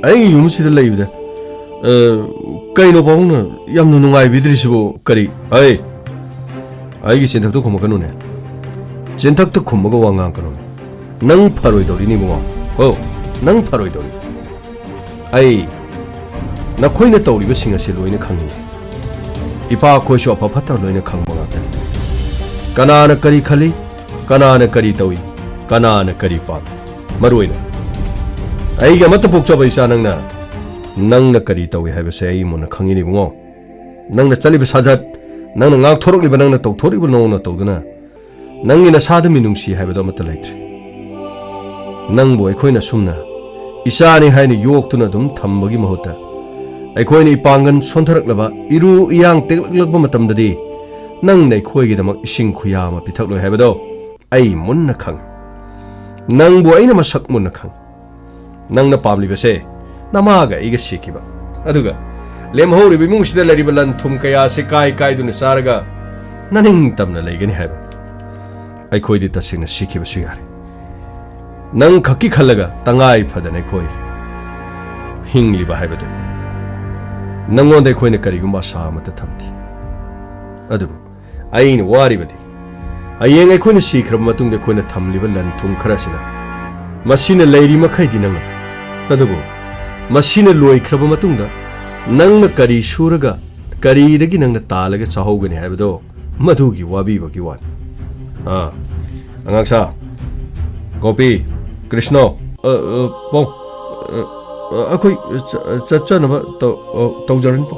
ꯑꯩꯒꯤ ꯌꯨꯝꯁꯤꯗ ꯂꯩꯕꯗ ꯀꯩꯅꯣ ꯄꯥꯎꯅ ꯌꯥꯝꯅ ꯅꯨꯡꯉꯥꯏꯕꯤꯗ꯭ꯔꯤꯁꯤꯕꯨ ꯀꯔꯤ ꯑꯩꯒꯤ ꯆꯤꯟꯊꯛꯇ ꯈꯨꯝꯃꯛꯀꯅꯨꯅꯦ ꯆꯤꯟꯊꯛꯇ ꯈꯨꯝꯃꯒ ꯋꯥ ꯉꯥꯡꯀꯅꯨꯅꯦ ꯅꯪ ꯐꯔꯣꯏꯗꯧꯔꯤꯅꯤ ꯏꯕꯨꯡꯉꯣ ꯅꯪ ꯐꯔꯣꯏꯗꯧꯔꯤ ꯑꯩ ꯅꯈꯣꯏꯅ ꯇꯧꯔꯤꯕꯁꯤꯡ ꯑꯁꯤ ꯂꯣꯏꯅ ꯈꯪꯉꯤ ꯏꯄꯥ ꯑꯩꯈꯣꯏꯁꯨ ꯑꯐ ꯐꯠꯇ ꯂꯣꯏꯅ ꯈꯪꯕ ꯉꯥꯛꯇꯅꯤ Kanana kari khali, kanana kari tawi, kanana kari pam. Maruina. Aiga mata pokcha baisa nangna kari tawi hai base ai mona khangini bungo. Nangna chali sajat, nangna ngak thorok liba nangna tok thori ba nongna tawdana. Nangi na sada minungsi hai bado mata laitre. Nangbo aikhoina sumna isani haini yoktuna dum thambagi mahuta. Aikhoina ipangan sontharak iru iyang teklakba matamdadi nang nei khoi gi damak ising khuya ma pithak loi habado ai munna khang nang bu aina masak munna khang nang na pamli base namaga iga sikiba aduga lem hori bi mung sida lari balan thum kaya se kai dun saraga naning tamna leigani hab ai khoi di tasing na sikiba su yare nang khaki khalaga tangai phadane khoi hingli ba habado nangon dai khoi ne kari gumba sa mata thamti adubu ain wari badi ayeng ai khoi sikhra matung de khoi na thamliba lan thum kharasina masina leiri makhai dinang adubu masina loi khraba matung da nang na kari suraga kari dagi nang na talaga chahogani habado madugi wabi bagi wan angaksa gopi krishna pong akhoi chachana ba tawjarin po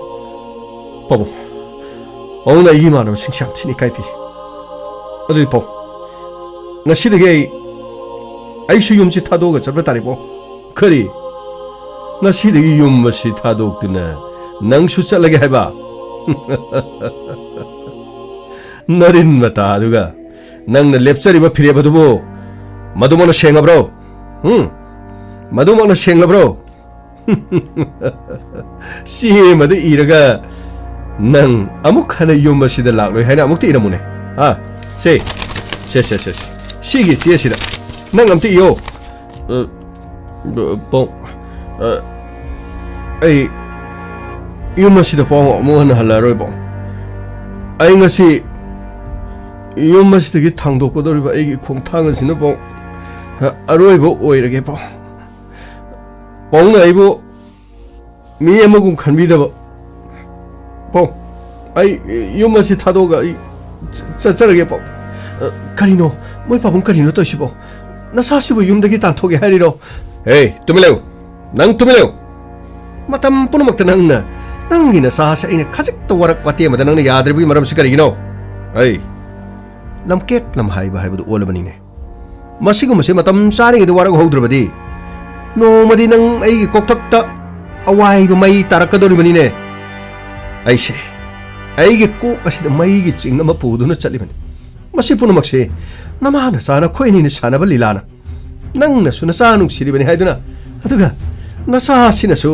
Ona igi mana singsyam tini kaipi. Adu po. Nasidagi ai su yum si thado ga chabra tari po. Khari. Nasidagi yum si thado tuna nang su chalage haiba. Narin mata aduga nang na lepchari ba phire badubo. Madumana senga bro. Madumana senga bro. Si madu iraga nang amuk hana yum sida lakloi haina amuk ti iramune se sigi che sida nang amti yo pong ai yum sida pong mo hana halaroi pong ai ngasi yum sida gi thangdo ko dori ba ai gi khong thang sina pong aroi bo oirage pong ai bo mi amagum khanbi da pong ai yumasi thadoga chacharage po karino moi papun karino to sibo nasasibo yumdagi tanthoge hariro hey tumileu nang tumileu matam punumakta nangna nangina sahasa ina khajik to warak pati amada nangna yadribi maram sikarigino ai lamkek lamhai ba haibu olabani ne masigu mase matam saringi de warak haudrabadi no madi nang ai kokthakta awai ba mai tarakadori bani ne aise aige ko asida mai gi ching ama puduna chalibani masi punumakse namana sana khoini ni sana balilana nangna suna sanu siribani haiduna aduga nasa sinasu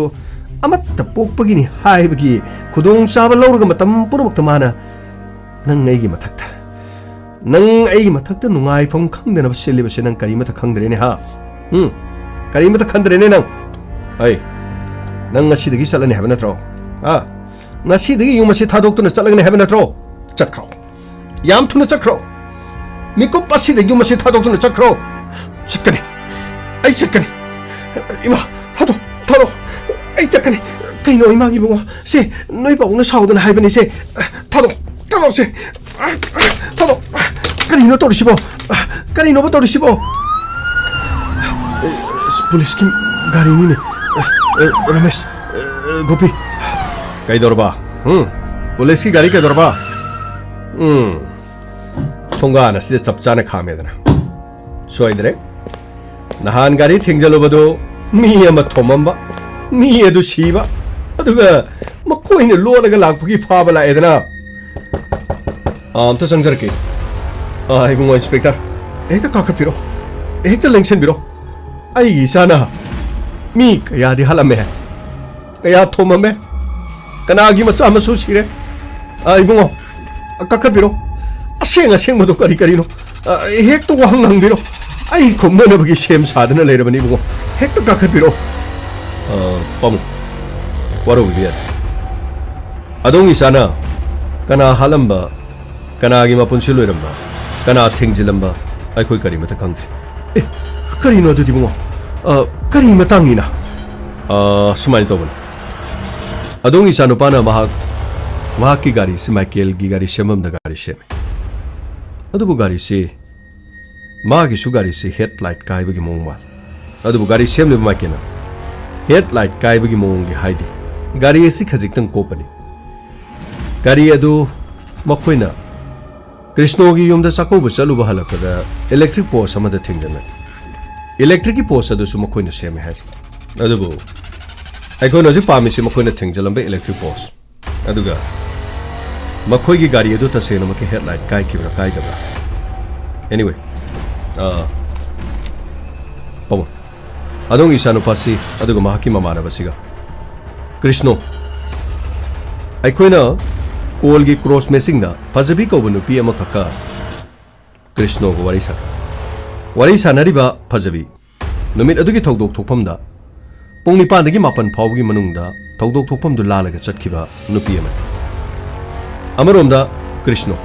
amatta pokpagini haibagi khudong chaba lawraga matam punumakta mana nang aigi mathakta nang aigi mathakta nungai phang khangdena baselibase nang kari mata khangdrene ha kari mata khandrene nang ai nang asidagi chalani haba natro Nasidagi yung masi thadokuna chalagani haba natro chakro yam thuna chakro mikup asidagi yung masi thadokuna chakro chatkani ai chatkani ima thado ai chatkani kaino ima gi bungo se noi pauna saudana haibani se thado se thado karino torisibo karino ba torisibo police ki gari ni ne ramesh gopi Kay dorba police ki gari kay dorba thonga na sida chapchana khamedana soidre nahan gari thingjalo mi ama thomamba mi edu siba aduga makoine lolaga lakpagi phaba la edana amta sangjarke ai bungo inspector ekta kakapiro ekta lengsen biro ai isana mi kaya di halame kaya thomame kanagi macha amasu sire ai bungo kakapiro aseng madu kari no hek to wang nang biro ai khomna bagi sem sadana leirabani bungo hek to kakapiro pamu waro biya adong isana kana halamba kana gi mapun siloiramba kana thingjilamba ai khoi kari mata khangthi kari no dudi bungo kari matangina sumai tobon adong isanu pana mahak ki gari si Michael gi gari semam da gari sem ꯑꯗꯨꯕꯨ ꯒꯥꯔꯤꯁꯤ ꯃꯥꯒꯤꯁꯨ ꯒꯥꯔꯤꯁꯤ head light ꯀꯥꯏꯕꯒꯤ ꯃꯑꯣꯡ ꯃꯥꯜꯂꯤ ꯑꯗꯨꯕꯨ ꯒꯥꯔꯤ ꯁꯦꯝꯂꯤꯕ ꯃꯥꯏꯀꯦꯜꯅ head light ꯀꯥꯏꯕꯒꯤ ꯃꯑꯣꯡꯗꯤ ꯍꯥꯏꯗꯦ ꯒꯥꯔꯤ ꯑꯁꯤ ꯈꯖꯤꯛꯇꯪ ꯀꯣꯞꯄꯅꯤ ꯒꯥꯔꯤ ꯑꯗꯨ ꯃꯈꯣꯏꯅ ꯀ꯭ꯔꯤꯁꯅꯣꯒꯤ ꯌꯨꯝꯗ ꯆꯥꯛꯀꯧꯕ ꯆꯠꯂꯨꯕ ꯍꯜꯂꯛꯄꯗ ꯏꯂꯦꯛꯇ꯭ꯔꯤꯛ ꯄꯣꯁ ꯑꯃꯗ ꯊꯦꯡꯖꯟꯅꯩ ꯏꯂꯦꯛꯇ꯭ꯔꯤꯛꯀꯤ ꯄꯣꯁ ꯑꯗꯨꯁꯨ ꯃꯈꯣꯏꯅ ꯁꯦꯝꯃꯦ ꯍꯥꯏ ꯑꯗꯨꯕꯨ ꯑꯩꯈꯣꯏꯅ ꯍꯧꯖꯤꯛ ꯄꯥꯝꯃꯤꯁꯤ ꯃꯈꯣꯏꯅ ꯊꯦꯡꯖꯜꯂꯝꯕ ꯏꯂꯦꯛꯇ꯭ꯔꯤꯛ ꯄꯣꯁ ꯑꯗꯨꯒ ꯃꯈꯣꯏꯒꯤ ꯒꯥꯔꯤ ꯑꯗꯨ ꯇꯁꯦꯡꯅꯃꯛꯀꯤ ꯍꯦꯗ ꯂꯥꯏꯠ ꯀꯥꯏꯈꯤꯕ꯭ꯔꯥ ꯀꯥꯏꯗꯕ꯭ꯔꯥ anyway ꯄꯥꯕꯨꯡ ꯑꯗꯣꯝꯒꯤ ꯏꯆꯥꯅꯨꯄꯥꯁꯤ ꯑꯗꯨꯒ ꯃꯍꯥꯛꯀꯤ ꯃꯃꯥꯟꯅꯕꯁꯤꯒ ꯀ꯭ꯔꯤꯁꯅꯣ ꯑꯩꯈꯣꯏꯅ ꯀꯣꯜꯒꯤ ꯀ꯭ꯔꯣꯁ ꯃꯦꯆꯤꯡꯗ ꯐꯖꯕꯤ ꯀꯧꯕ ꯅꯨꯄꯤ ꯑꯃꯈꯛꯀ ꯀ꯭ꯔꯤꯁꯅꯣꯒ ꯋꯥꯔꯤ ꯁꯥꯟꯅꯔꯤꯕ ꯐꯖꯕꯤ ꯅꯨꯃꯤꯠ ꯑꯗꯨꯒꯤ ꯊꯧꯗꯣꯛ ꯊꯣꯛꯐꯝꯗ ꯄꯨꯡ 9ꯗꯒꯤ 9 ꯐꯥꯎꯕꯒꯤ ꯃꯅꯨꯡꯗ ꯊꯧꯗꯣꯛ ꯊꯣꯛꯐꯝꯗꯨ ꯂꯥꯜꯂꯒ ꯆꯠꯈꯤꯕ ꯅꯨꯄꯤ ꯑꯃꯅꯤ ꯑꯃꯔꯣꯝꯗ ꯀ꯭ꯔꯤꯁꯅꯣ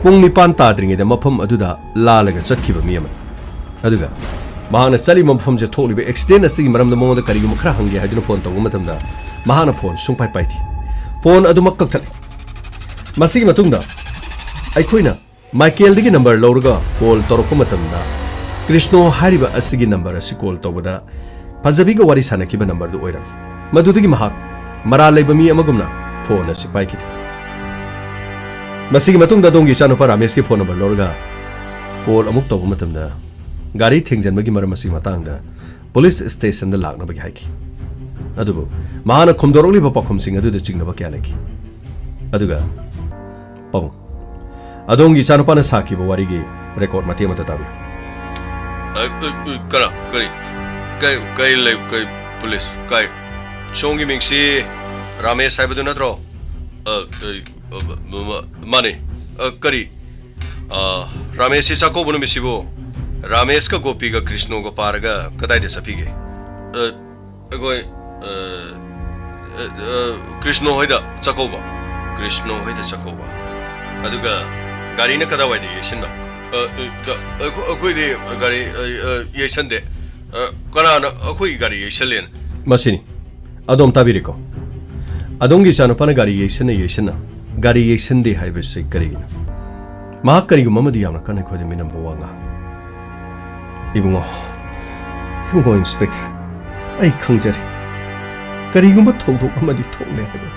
ꯄꯨꯡ 9 ꯇꯥꯗ꯭ꯔꯤꯉꯩꯗ ꯃꯐꯝ ꯑꯗꯨꯗ ꯂꯥꯜꯂꯒ ꯆꯠꯈꯤꯕ ꯃꯤ ꯑꯃꯅꯤ ꯑꯗꯨꯒ ꯃꯍꯥꯛꯅ ꯆꯠꯂꯤꯕ ꯃꯐꯝꯁꯦ ꯊꯣꯛꯂꯤꯕ ꯑꯦꯛꯁꯤꯗꯦꯟ ꯑꯁꯤꯒꯤ ꯃꯔꯝꯗ ꯃꯉꯣꯟꯗ ꯀꯔꯤꯒꯨꯝꯕ ꯈꯔ ꯍꯪꯒꯦ ꯍꯥꯏꯗꯨꯅ ꯐꯣꯟ ꯇꯧꯕ ꯃꯇꯝꯗ ꯃꯍꯥꯛꯅ ꯐꯣꯟ ꯁꯨꯡꯄꯥꯏ ꯄꯥꯏꯗꯦ ꯐꯣꯟ ꯑꯗꯨꯃꯛ ꯀꯛꯊꯠꯂꯤ ꯃꯁꯤꯒꯤ ꯃꯇꯨꯡꯗ ꯑꯩꯈꯣꯏꯅ ꯃꯥꯏꯀꯦꯜꯗꯒꯤ ꯅꯝꯕꯔ ꯂꯧꯔꯒ ꯀꯣꯜ ꯇꯧꯔꯛꯄ ꯃꯇꯝꯗ ꯀ꯭ꯔꯤꯁꯅꯣ ꯍꯥꯏꯔꯤꯕ ꯑꯁꯤꯒꯤ ꯅꯝꯕꯔ ꯑꯁꯤ ꯀꯣꯜ ꯇꯧꯕꯗ ꯐꯖꯕꯤꯒ ꯋꯥꯔꯤ ꯁꯥꯟꯅꯈꯤꯕ ꯅꯝꯕꯔꯗꯨ ꯑꯣꯏꯔꯝꯃꯤ ꯃꯗꯨꯗꯒꯤ ꯃꯍꯥꯛ ꯃꯔꯥꯜ ꯂꯩꯕ ꯃꯤ ꯑꯃꯒꯨꯝꯅ ꯐꯣꯟ ꯑꯁꯤ ꯄꯥꯏꯈꯤꯗꯦ ꯃꯁꯤꯒꯤ ꯃꯇꯨꯡꯗ ꯑꯗꯣꯝꯒꯤ ꯏꯆꯥꯅꯨꯄꯥ ꯔꯥꯃꯦꯁꯀꯤ ꯐꯣꯟ ꯅꯝꯕꯔ ꯂꯧꯔꯒ ꯀꯣꯜ ꯑꯃꯨꯛ ꯇꯧꯕ ꯃꯇꯝꯗ ꯒꯥꯔꯤ ꯊꯦꯡꯖꯟꯕꯒꯤ ꯃꯔꯝ ꯑꯁꯤꯒꯤ ꯃꯇꯥꯡꯗ ꯄꯨꯂꯤꯁ ꯁ꯭ꯇꯦꯁꯟꯗ ꯂꯥꯛꯅꯕꯒꯤ ꯍꯥꯏꯈꯤ ꯑꯗꯨꯕꯨ ꯃꯍꯥꯛꯅ ꯈꯨꯝꯗꯣꯔꯛꯂꯤꯕ ꯄꯥꯎꯈꯨꯝꯁꯤꯡ ꯑꯗꯨꯗ ꯆꯤꯡꯅꯕ ꯀꯌꯥ ꯂꯩꯈꯤ ꯑꯗꯨꯒ ꯄꯥꯕꯨꯡ ꯑꯗꯣꯝꯒꯤ ꯏꯆꯥꯅꯨꯄꯥꯅ ꯁꯥꯈꯤꯕ ꯋꯥꯔꯤꯒꯤ ꯔꯦꯀꯣꯔꯗ ꯃꯇꯦꯛ ꯑꯃꯇ ꯇꯥꯕꯤꯌꯨ ꯀꯩ ꯄꯨꯂꯤꯁ ꯀꯩ ꯁꯣꯝꯒꯤ ꯃꯤꯡꯁꯤ ꯔꯥꯃꯦꯁ ꯍꯥꯏꯕꯗꯨ ꯅꯠꯇ꯭ꯔꯣ ꯃꯥꯅꯦ ꯀꯔꯤ ꯔꯥꯃꯦꯁꯁꯤ ꯆꯥꯛꯀꯧꯕ ꯅꯨꯃꯤꯠꯁꯤꯕꯨ ꯔꯥꯃꯦꯁꯀ ꯒꯣꯄꯤꯒ ꯀ꯭ꯔꯤꯁꯅꯣꯒ ꯄꯥꯔꯒ ꯀꯗꯥꯏꯗ ꯆꯠꯄꯤꯒꯦ ꯑꯩꯈꯣꯏ ꯀ꯭ꯔꯤꯁꯅꯣ ꯍꯣꯏꯗ ꯆꯥꯛꯀꯧꯕ ꯑꯗꯨꯒ ꯒꯥꯔꯤꯅ ꯀꯗꯥꯏꯋꯥꯏꯗ ꯌꯩꯁꯤꯟꯕ ꯑꯩꯈꯣꯏꯗꯤ ꯒꯥꯔꯤ ꯌꯩꯁꯟꯗꯦ ꯀꯅꯥꯅ ꯑꯩꯈꯣꯏꯒꯤ ꯒꯥꯔꯤ ꯌꯩꯁꯜꯂꯦꯅ ꯃꯁꯤꯅꯤ ꯑꯗꯣꯝ ꯇꯥꯕꯤꯔꯦꯀꯣ ꯑꯗꯣꯝꯒꯤ ꯏꯆꯥꯅꯨꯄꯥꯅ ꯒꯥꯔꯤ ꯌꯩꯁꯟꯅ ꯒꯥꯔꯤ ꯌꯩꯁꯟꯗꯦ ꯍꯥꯏꯕꯁꯤ ꯀꯔꯤꯒꯤꯅꯣ ꯃꯍꯥꯛ ꯀꯔꯤꯒꯨꯝꯕ ꯑꯃꯗꯤ ꯌꯥꯝꯅ ꯀꯟꯅ ꯑꯩꯈꯣꯏꯗ ꯃꯤꯅꯝꯕ ꯋꯥ ꯉꯥꯡ ꯏꯕꯨꯡꯉꯣ ꯏꯟꯁꯄꯦꯛꯇꯔ ꯑꯩ ꯈꯪꯖꯔꯦ ꯀꯔꯤꯒꯨꯝꯕ ꯊꯧꯗꯣꯛ ꯑꯃꯗꯤ ꯊꯣꯛꯂꯦ ꯍꯥꯏꯕ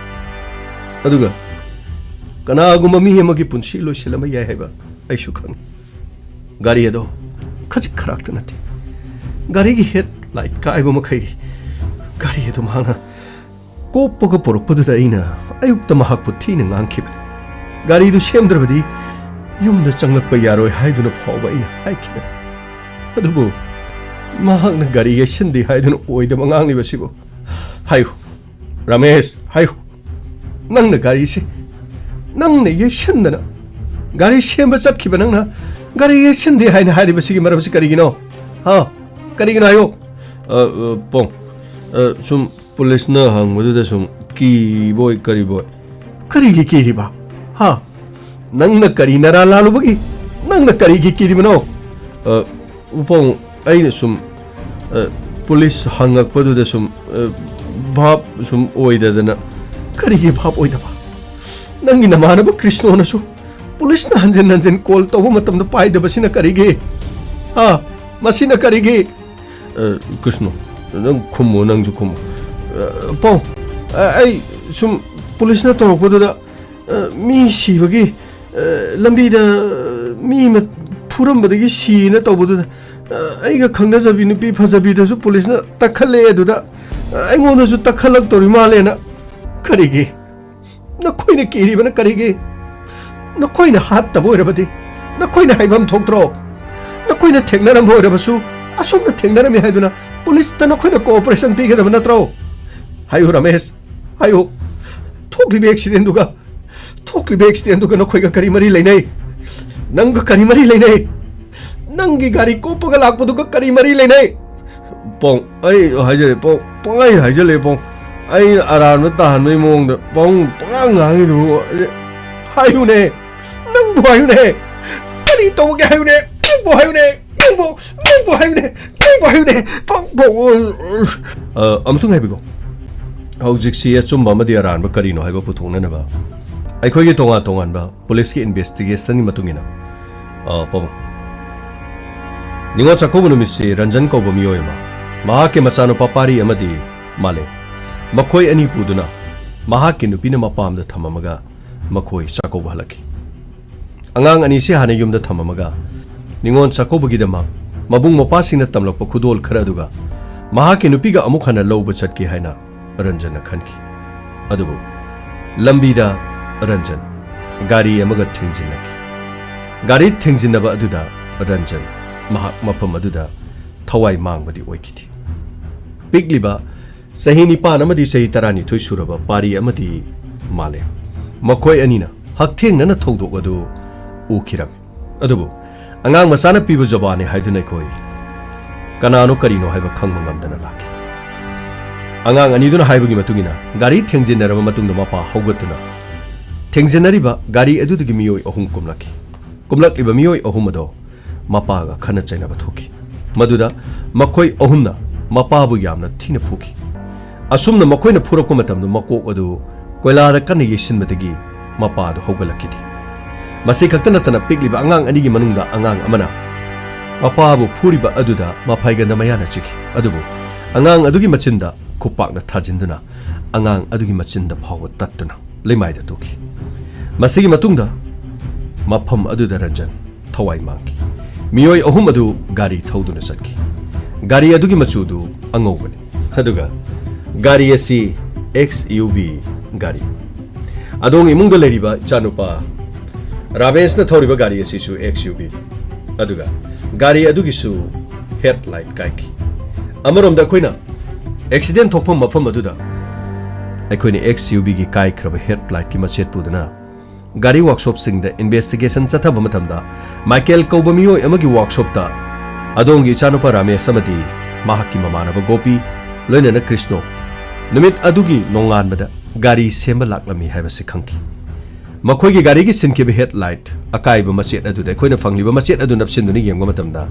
ꯑꯗꯨꯒ ꯀꯅꯥꯒꯨꯝꯕ ꯃꯤ ꯑꯃꯒꯤ ꯄꯨꯟꯁꯤ ꯂꯣꯏꯁꯤꯜꯂꯝꯕ ꯌꯥꯏ ꯍꯥꯏꯕ ꯑꯩꯁꯨ ꯈꯪꯉꯤ ꯒꯥꯔꯤ ꯑꯗꯣ ꯈꯖꯤꯛ ꯈꯔꯥꯛꯇ ꯅꯠꯇꯦ ꯒꯥꯔꯤꯒꯤ ꯍꯦꯗ ꯂꯥꯏꯠ ꯀꯥꯏꯕ ꯃꯈꯩ ꯒꯥꯔꯤ ꯑꯗꯨ ꯃꯍꯥꯛꯅ ꯀꯣꯞꯄꯒ ꯄꯨꯔꯛꯄꯗꯨꯗ ꯑꯩꯅ ꯑꯌꯨꯛꯇ ꯃꯍꯥꯛꯄꯨ ꯊꯤꯅ ꯉꯥꯡꯈꯤꯕꯅꯤ ꯒꯥꯔꯤꯗꯨ ꯁꯦꯝꯗ꯭ꯔꯕꯗꯤ ꯌꯨꯝꯗ ꯆꯪꯂꯛꯄ ꯌꯥꯔꯣꯏ ꯍꯥꯏꯗꯨꯅ ꯐꯥꯎꯕ ꯑꯩꯅ ꯍꯥꯏꯈꯤꯕꯅꯤ ꯑꯗꯨꯕꯨ ꯃꯍꯥꯛꯅ ꯒꯥꯔꯤ ꯌꯩꯁꯟꯗꯦ ꯍꯥꯏꯗꯨꯅ ꯑꯣꯏꯗꯕ ꯉꯥꯡꯂꯤꯕꯁꯤꯕꯨ ꯍꯥꯏꯌꯨ ꯔꯥꯃꯦꯁ ꯍꯥꯏꯌꯨ ꯅꯪꯅ ꯒꯥꯔꯤꯁꯤ ꯅꯪꯅ yeshandana gari shemba chatkhiba nangna gari yeshande haina haribasigi maramsi karigino ha karigino ayo pong sum police na hangmaduda sum ki boy karigi kiriba ha nangna kari nara lalubagi nangna karigi kiribano pong aina sum police hangakpaduda sum bhab sum oidadana karigi bhab oidaba nangi namanaba krishna nasu police na hanjan call tawba matamda paidabasina karige ha masina karige krishna nang khummo nangju khummo pong ai sum police na tawbaduda mi sibagi lambi da mi ma purambadagi si na tawbaduda aiga khangnajabi nupi phajabi da su police na takhale aduda aingona su takhalak tori male na karige na koina kiribana karige na koina hat tabo irabadi na koina haibam thokdro na koina thengnaram boirabasu asumna thengnaram haiduna police ta na koina cooperation pigedaba natro hayu ramesh hayu thoklibe accident duga na koiga kari mari leinai nanga kari mari leinai nangi gari kopaga lakpaduga kari mari leinai pong ai haijale pong ai haijale pong ai aran ta hanoi mong da pong pangang ngangi du hayune nang bo hayune kari to ge hayune nang bo hayune nang bo hayune pong bo amtung hai bigo hojik si achumba madi aran ba kari no haiba puthongna na ba ai khoi ge tonga ba police ki investigation ni matungina ꯄꯥꯕꯨꯡ ꯅꯤꯉꯣꯜ ꯆꯥꯛꯀꯧꯕ ꯅꯨꯃꯤꯠꯁꯤ ꯔꯟꯖꯟ ꯀꯧꯕ ꯃꯤꯑꯣꯏ ꯑꯃ ꯃꯍꯥꯛꯀꯤ ꯃꯆꯥꯅꯨꯄꯥ ꯄꯥꯔꯤ ꯑꯃꯗꯤ ꯃꯥꯂꯦ ꯃꯈꯣꯏ ꯑꯅꯤ ꯄꯨꯗꯨꯅ ꯃꯍꯥꯛꯀꯤ ꯅꯨꯄꯤꯅ ꯃꯄꯥꯝꯗ ꯊꯝꯃꯝꯃꯒ ꯃꯈꯣꯏ ꯆꯥꯛꯀꯧꯕ ꯍꯜꯂꯛꯈꯤ ꯑꯉꯥꯡ ꯑꯅꯤꯁꯤ ꯍꯥꯟꯅ ꯌꯨꯝꯗ ꯊꯝꯃꯝꯃꯒ ꯅꯤꯉꯣꯜ ꯆꯥꯛꯀꯧꯕꯒꯤꯗꯃꯛ ꯃꯕꯨꯡ ꯃꯧꯄ꯭ꯋꯥꯁꯤꯡꯅ ꯇꯝꯂꯛꯄ ꯈꯨꯗꯣꯜ ꯈꯔ ꯑꯗꯨꯒ ꯃꯍꯥꯛꯀꯤ ꯅꯨꯄꯤꯒ ꯑꯃꯨꯛ ꯍꯟꯅ ꯂꯧꯕ ꯆꯠꯀꯦ ꯍꯥꯏꯅ ꯔꯟꯖꯟꯅ ꯈꯟꯈꯤ ꯑꯗꯨꯕꯨ ꯂꯝꯕꯤꯗ ꯔꯟꯖꯟ ꯒꯥꯔꯤ ꯑꯃꯒ ꯊꯦꯡꯖꯤꯟꯅꯈꯤ ꯒꯥꯔꯤ ꯊꯦꯡꯖꯤꯟꯅꯕ ꯑꯗꯨꯗ ꯔꯟꯖꯟ ꯃꯍꯥꯛ ꯃꯐꯝ ꯑꯗꯨꯗ ꯊꯋꯥꯏ ꯃꯥꯡꯕꯗꯤ ꯑꯣꯏꯈꯤꯗꯦ ꯄꯤꯛꯂꯤꯕ ꯆꯍꯤ 9 ꯑꯃꯗꯤ ꯆꯍꯤ 12 ꯁꯨꯔꯕ ꯄꯥꯔꯤ ꯑꯃꯗꯤ ꯃꯥꯂꯦ ꯃꯈꯣꯏ ꯑꯅꯤꯅ ꯍꯛꯊꯦꯡꯅꯅ ꯊꯧꯗꯣꯛ ꯑꯗꯨ ꯎꯈꯤꯔꯝꯃꯤ ꯑꯗꯨꯕꯨ ꯑꯉꯥꯡ ꯃꯆꯥꯅ ꯄꯤꯕ ꯖꯣꯕꯥꯅꯤ ꯍꯥꯏꯗꯨꯅ ꯑꯩꯈꯣꯏ ꯀꯅꯥꯅꯣ ꯀꯔꯤꯅꯣ ꯍꯥꯏꯕ ꯈꯪꯕ ꯉꯝꯗꯅ ꯂꯥꯛꯈꯤ ꯑꯉꯥꯡ ꯑꯅꯤꯗꯨꯅ ꯍꯥꯏꯕꯒꯤ ꯃꯇꯨꯡꯏꯟꯅ ꯒꯥꯔꯤ ꯊꯦꯡꯖꯤꯟꯅꯔꯕ ꯃꯇꯨꯡꯗ ꯃꯄꯥ ꯍꯧꯒꯠꯇꯨꯅ ꯊꯦꯡꯖꯤꯟꯅꯔꯤꯕ ꯒꯥꯔꯤ ꯑꯗꯨꯗꯒꯤ ꯃꯤꯑꯣꯏ 3 ꯀꯨꯝꯂꯛꯈꯤ ꯀꯨꯝꯂꯛꯂꯤꯕ ꯃꯤꯑꯣꯏ 3 ꯑꯗꯣ ꯃꯄꯥꯒ ꯈꯟꯅ ꯆꯩꯅꯕ ꯊꯣꯛꯈꯤ ꯃꯗꯨꯗ ꯃꯈꯣꯏ 3ꯅ ꯃꯄꯥꯕꯨ ꯌꯥꯝꯅ ꯊꯤꯅ ꯐꯨꯈꯤ ꯑꯁꯨꯝꯅ ꯃꯈꯣꯏꯅ ꯐꯨꯔꯛꯄ ꯃꯇꯝꯗ ꯃꯀꯣꯛ ꯑꯗꯨ ꯀꯣꯏꯂꯥꯗ ꯀꯟꯅ ꯌꯩꯁꯤꯟꯕꯗꯒꯤ ꯃꯄꯥꯗꯨ ꯍꯧꯒꯠꯂꯛꯈꯤꯗꯦ ꯃꯁꯤ ꯈꯛꯇ ꯅꯠꯇꯅ ꯄꯤꯛꯂꯤꯕ ꯑꯉꯥꯡ ꯑꯅꯤꯒꯤ ꯃꯅꯨꯡꯗ ꯑꯉꯥꯡ ꯑꯃꯅ ꯃꯄꯥꯕꯨ ꯐꯨꯔꯤꯕ ꯑꯗꯨꯗ ꯃꯐꯩꯒꯟꯗ ꯃꯌꯥꯅ ꯆꯤꯛꯈꯤ ꯑꯗꯨꯕꯨ ꯑꯉꯥꯡ ꯑꯗꯨꯒꯤ ꯃꯆꯤꯟꯗ ꯈꯨꯄꯥꯛꯅ ꯊꯥꯖꯤꯟꯗꯨꯅ ꯑꯉꯥꯡ ꯑꯗꯨꯒꯤ ꯃꯆꯤꯟꯗ ꯐꯥꯎꯕ ꯇꯠꯇꯨꯅ ꯂꯩꯃꯥꯏꯗ ꯇꯨꯈꯤ ꯃꯁꯤꯒꯤ ꯃꯇꯨꯡꯗ ꯃꯐꯝ ꯑꯗꯨꯗ ꯔꯟꯖꯟ ꯊꯋꯥꯏ ꯃꯥꯡꯈꯤ ꯃꯤꯑꯣꯏ 3 ꯑꯗꯨ ꯒꯥꯔꯤ ꯊꯧꯗꯨꯅ ꯆꯠꯈꯤ ꯒꯥꯔꯤ ꯑꯗꯨꯒꯤ ꯃꯆꯨꯗꯨ ꯑꯉꯧꯕꯅꯤ ꯑꯗꯨꯒ ꯒꯥꯔꯤ ꯑꯁꯤ XUV ꯒꯥꯔꯤ ꯑꯗꯣꯝꯒꯤ ꯏꯃꯨꯡꯗ ꯂꯩꯔꯤꯕ ꯏꯆꯥꯅꯨꯄꯥ ꯔꯥꯃꯦꯁꯅ ꯊꯧꯔꯤꯕ ꯒꯥꯔꯤ ꯑꯁꯤꯁꯨ XUV ꯑꯗꯨꯒ ꯒꯥꯔꯤ ꯑꯗꯨꯒꯤꯁꯨ ꯍꯦꯗꯂꯥꯏꯠ ꯀꯥꯏꯈꯤ ꯑꯃꯔꯣꯝꯗ ꯑꯩꯈꯣꯏꯅ ꯑꯦꯛꯁꯤꯗꯦꯟꯠ ꯊꯣꯛꯄ ꯃꯐꯝ ꯑꯗꯨꯗ ꯑꯩꯈꯣꯏꯅ XUVꯒꯤ ꯀꯥꯏꯈ꯭ꯔꯕ ꯍꯦꯗꯂꯥꯏꯠꯀꯤ ꯃꯆꯦꯠ ꯄꯨꯗꯨꯅ ꯒꯥꯔꯤ ꯋꯥꯔꯛꯁꯣꯞꯁꯤꯡꯗ ꯏꯟꯚꯦꯁꯇꯤꯒꯦꯁꯟ ꯆꯠꯊꯕ ꯃꯇꯝꯗ ꯃꯥꯏꯀꯦꯜ ꯀꯧꯕ ꯃꯤꯑꯣꯏ ꯑꯃꯒꯤ ꯋꯥꯔꯛꯁꯣꯞꯇ ꯑꯗꯣꯝꯒꯤ ꯏꯆꯥꯅꯨꯄꯥ ꯔꯥꯃꯦꯁ ꯑꯃꯗꯤ ꯃꯍꯥꯛꯀꯤ ꯃꯃꯥꯟꯅꯕ ꯒꯣꯄꯤ ꯂꯣꯏꯅꯅ ꯀ꯭ꯔꯤꯁꯅꯣ ꯅꯨꯃꯤꯠ ꯑꯗꯨꯒꯤ ꯅꯣꯡꯉꯥꯟꯕꯗ ꯒꯥꯔꯤ ꯁꯦꯝꯕ ꯂꯥꯛꯂꯝꯃꯤ ꯍꯥꯏꯕꯁꯤ ꯈꯪꯈꯤ ꯃꯈꯣꯏꯒꯤ ꯒꯥꯔꯤꯒꯤ ꯁꯤꯟꯈꯤꯕ ꯍꯦꯗꯂꯥꯏꯠ ꯑꯀꯥꯏꯕ ꯃꯆꯦꯠ ꯑꯗꯨꯗ ꯑꯩꯈꯣꯏꯅ ꯐꯪꯂꯤꯕ ꯃꯆꯦꯠ ꯑꯗꯨ ꯅꯞꯁꯤꯟꯗꯨꯅ ꯌꯦꯡꯕ ꯃꯇꯝꯗ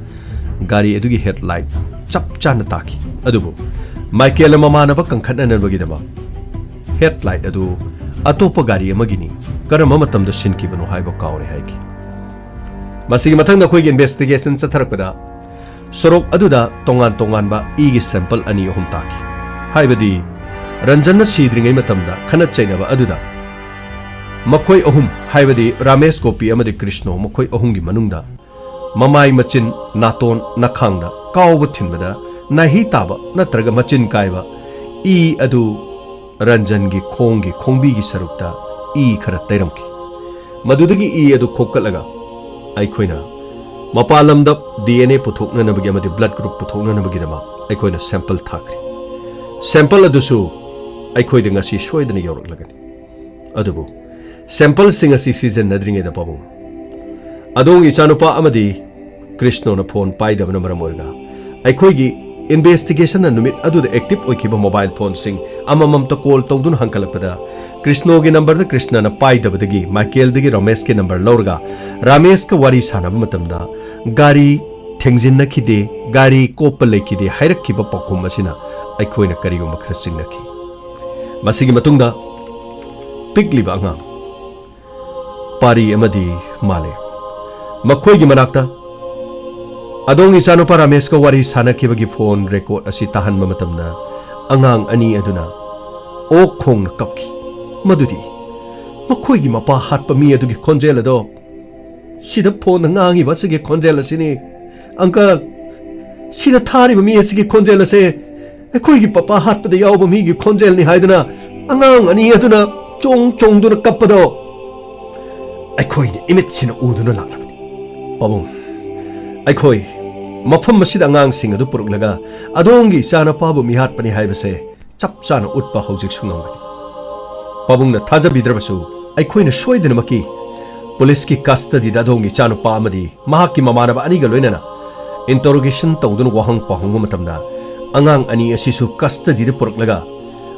ꯒꯥꯔꯤ ꯑꯗꯨꯒꯤ ꯍꯦꯗꯂꯥꯏꯠ ꯆꯞ ꯆꯥꯅ ꯇꯥꯈꯤ ꯑꯗꯨꯕꯨ ꯃꯥꯏꯀꯦꯜꯅ ꯃꯃꯥꯟꯅꯕ ꯀꯟꯈꯠꯅꯅꯕꯒꯤꯗꯃꯛ ꯍꯦꯗꯂꯥꯏꯠ ꯑꯗꯨ ꯑꯇꯣꯞꯄ ꯒꯥꯔꯤ ꯑꯃꯒꯤꯅꯤ ꯀꯔꯝꯕ ꯃꯇꯝꯗ ꯁꯤꯟꯈꯤꯕꯅꯣ ꯍꯥꯏꯕ ꯀꯥꯎꯔꯦ ꯍꯥꯏꯈꯤ ꯃꯁꯤꯒꯤ ꯃꯊꯪꯗ ꯑꯩꯈꯣꯏꯒꯤ ꯏꯟꯚꯦꯁꯇꯤꯒꯦꯁꯟ ꯆꯠꯊꯔꯛꯄꯗ ꯁꯣꯔꯣꯛ ꯑꯗꯨꯗ ꯇꯣꯉꯥꯟ ꯇꯣꯉꯥꯟꯕ ꯏꯒꯤ ꯁꯦꯝꯄꯜ 2-3 ꯇꯥꯈꯤ ꯍꯥꯏꯕꯗꯤ ꯔꯟꯖꯟꯅ ꯁꯤꯗ꯭ꯔꯤꯉꯩ ꯃꯇꯝꯗ ꯈꯟꯅ ꯆꯩꯅꯕ ꯑꯗꯨꯗ ꯃꯈꯣꯏ 3 ꯍꯥꯏꯕꯗꯤ ꯔꯥꯃꯦꯁ ꯒꯣꯄꯤ ꯑꯃꯗꯤ ꯀ꯭ꯔꯤꯁꯅꯣ ꯃꯈꯣꯏ 3ꯒꯤ ꯃꯅꯨꯡꯗ ꯃꯃꯥꯏ ꯃꯆꯤꯟ ꯅꯥꯇꯣꯟ ꯅꯈꯥꯡꯗ ꯀꯥꯎꯕ ꯊꯤꯟꯕꯗ ꯅꯥꯍꯤ ꯇꯥꯕ ꯅꯠꯇ꯭ꯔꯒ ꯃꯆꯤꯟ ꯀꯥꯏꯕ ꯏ ꯑꯗꯨ ꯔꯟꯖꯟꯒꯤ ꯈꯣꯡꯒꯤ ꯈꯣꯡꯕꯤꯒꯤ ꯁꯔꯨꯛꯇ ꯏ ꯈꯔ ꯇꯩꯔꯝꯈꯤ ꯃꯗꯨꯗꯒꯤ ꯏ ꯑꯗꯨ ꯈꯣꯛꯀꯠꯂꯒ ꯑꯩꯈꯣꯏꯅ ꯃꯄꯥꯟ ꯂꯝꯗ DNA ꯄꯨꯊꯣꯛꯅꯅꯕꯒꯤ ꯑꯃꯗꯤ ꯕ꯭ꯂꯗ ꯒ꯭ꯔꯨꯞ ꯄꯨꯊꯣꯛꯅꯅꯕꯒꯤꯗꯃꯛ ꯑꯩꯈꯣꯏꯅ ꯁꯦꯝꯄꯜ ꯊꯥꯈ꯭ꯔꯤ ꯁꯦꯝꯄꯜ ꯑꯗꯨꯁꯨ ꯑꯩꯈꯣꯏꯗ ꯉꯁꯤ ꯁꯣꯏꯗꯅ ꯌꯧꯔꯛꯂꯒꯅꯤ ꯑꯗꯨꯕꯨ ꯁꯦꯝꯄꯜꯁꯤꯡ ꯑꯁꯤ ꯁꯤꯖꯤꯟꯅꯗ꯭ꯔꯤꯉꯩꯗ ꯄꯥꯕꯨꯡ ꯑꯗꯣꯝꯒꯤ ꯏꯆꯥꯅꯨꯄꯥ ꯑꯃꯗꯤ ꯀ꯭ꯔꯤꯁꯅꯣꯅ ꯐꯣꯟ ꯄꯥꯏꯗꯕꯅ ꯃꯔꯝ ꯑꯣꯏꯔꯒ ꯑꯩꯈꯣꯏꯒꯤ इन्वेस्टिगेशन नुमित अदुद एक्टिव ओइखिबा मोबाइल फोन सिंग अममम तो कॉल तौदुन हंकलपदा कृष्णो के नंबर द कृष्णना पाइदबदगी माइकेल दगी रमेश के नंबर लौरगा रमेश का वारी सानब मतमदा गाड़ी थेंजिनखिदे गाड़ी कोप लेखिदे हाइरखिबा पखुम मसिना अखोइना करिगुम खर सिंगनखि मसिगी मतुंगदा पिकलिबा अंगाम पारी अमदी माले मखोइगी मनाक्ता अदोंगी चानुपा रमेश का वारी सानखिबगी फोन रेकॉर्ड असी ताहनबा मतमदा अंगांग अनी अदुना ओ खोंग कपखि मदुदी मखोइगी मपा हाटपा मी अदुगी खोंजेल अदो सिदा फोन ngangi basigi खोंजेल असिनी अंकल सिदा थारिबा मी असिगी खोंजेल असे अखोइगी पपा हाटपदा यावबा मीगी खोंजेल नि हाइदना अंगांग अनी अदुना चोंग चोंगदुना कपपदो अखोइनी इमिट सिना उदुना लाक्लबनी पबुंग अखोई मफम मसिद अंगांग सिंग अदु पुरुकलगा अदोंगी चानपाबु मिहाटपनि हाइबसे चप चाना उटपा हौजिक सुंगमगनि पबुंगना थाजबिद्रबसु अखोइना सोइदनमकी पुलिस की कस्टडी दादोंगी चानुपा अमदी महाकी ममानबा अनिगा लोइनना इंटरोगेशन तौदुन वहंग पहंगु मतमदा अंगांग अनी असिसु कस्टडी दे पुरुकलगा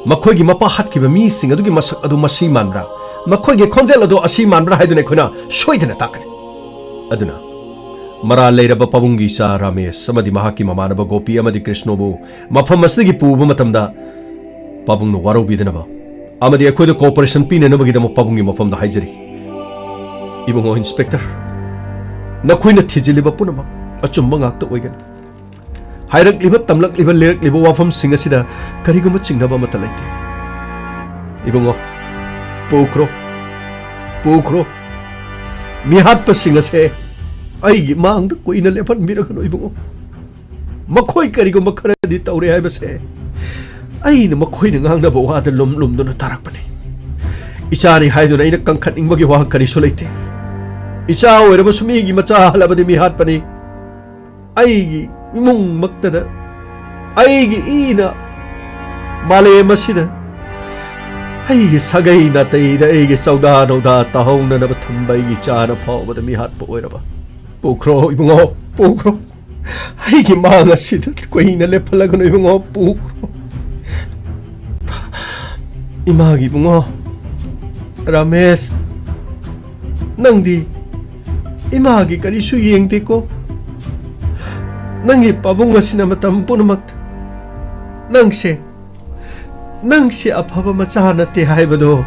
मखोइगी मपा हटकिबा मी सिंग अदुगी मसक अदु मसी मानब्रा मखोइगी खोंजेल अदु असी मानब्रा हाइदुने खोना सोइदना ताकने अदुना मरा लेरब पबुंगी चा रमेश समदि महाकी ममानब गोपी अमदि कृष्णोबु मफम मसदगी पुब मतमदा पबुंग नो वारो बिदनबा अमदि अखोइद कोऑपरेशन पिननबगिदम पबुंगी मफम दा हाइजरी Ibungo inspector नखोइना थिजिलिबा पुनमक अचुम्बा ngakta oigan hairakliba tamlakliba lerakliba wafam sing asida kariguma chingnaba mata laite ibungo pukro mihat pa sing ase aigi mangda koina lephan mirakano ibungo makhoi kariguma kharadi tawre haibase aina makhoi na ngangna ba wada lum dona tarakpani ichani haiduna ina kangkhat ingbagi wa kari solaite icha oiraba sumigi macha halabadi mihat pani aigi imung maktada aigi ina male masida aigi sagai na taida aigi sauda nauda tahong na bathamba aigi chana phawbada mihat pa oiraba pukro ibungo pukro aigi manga sida koina lephalagano ibungo pukro imagi ibungo Ramesh nangdi imagi karisu yengte ko nangi pabung asina matam punamak nangse aphaba macha nate haibado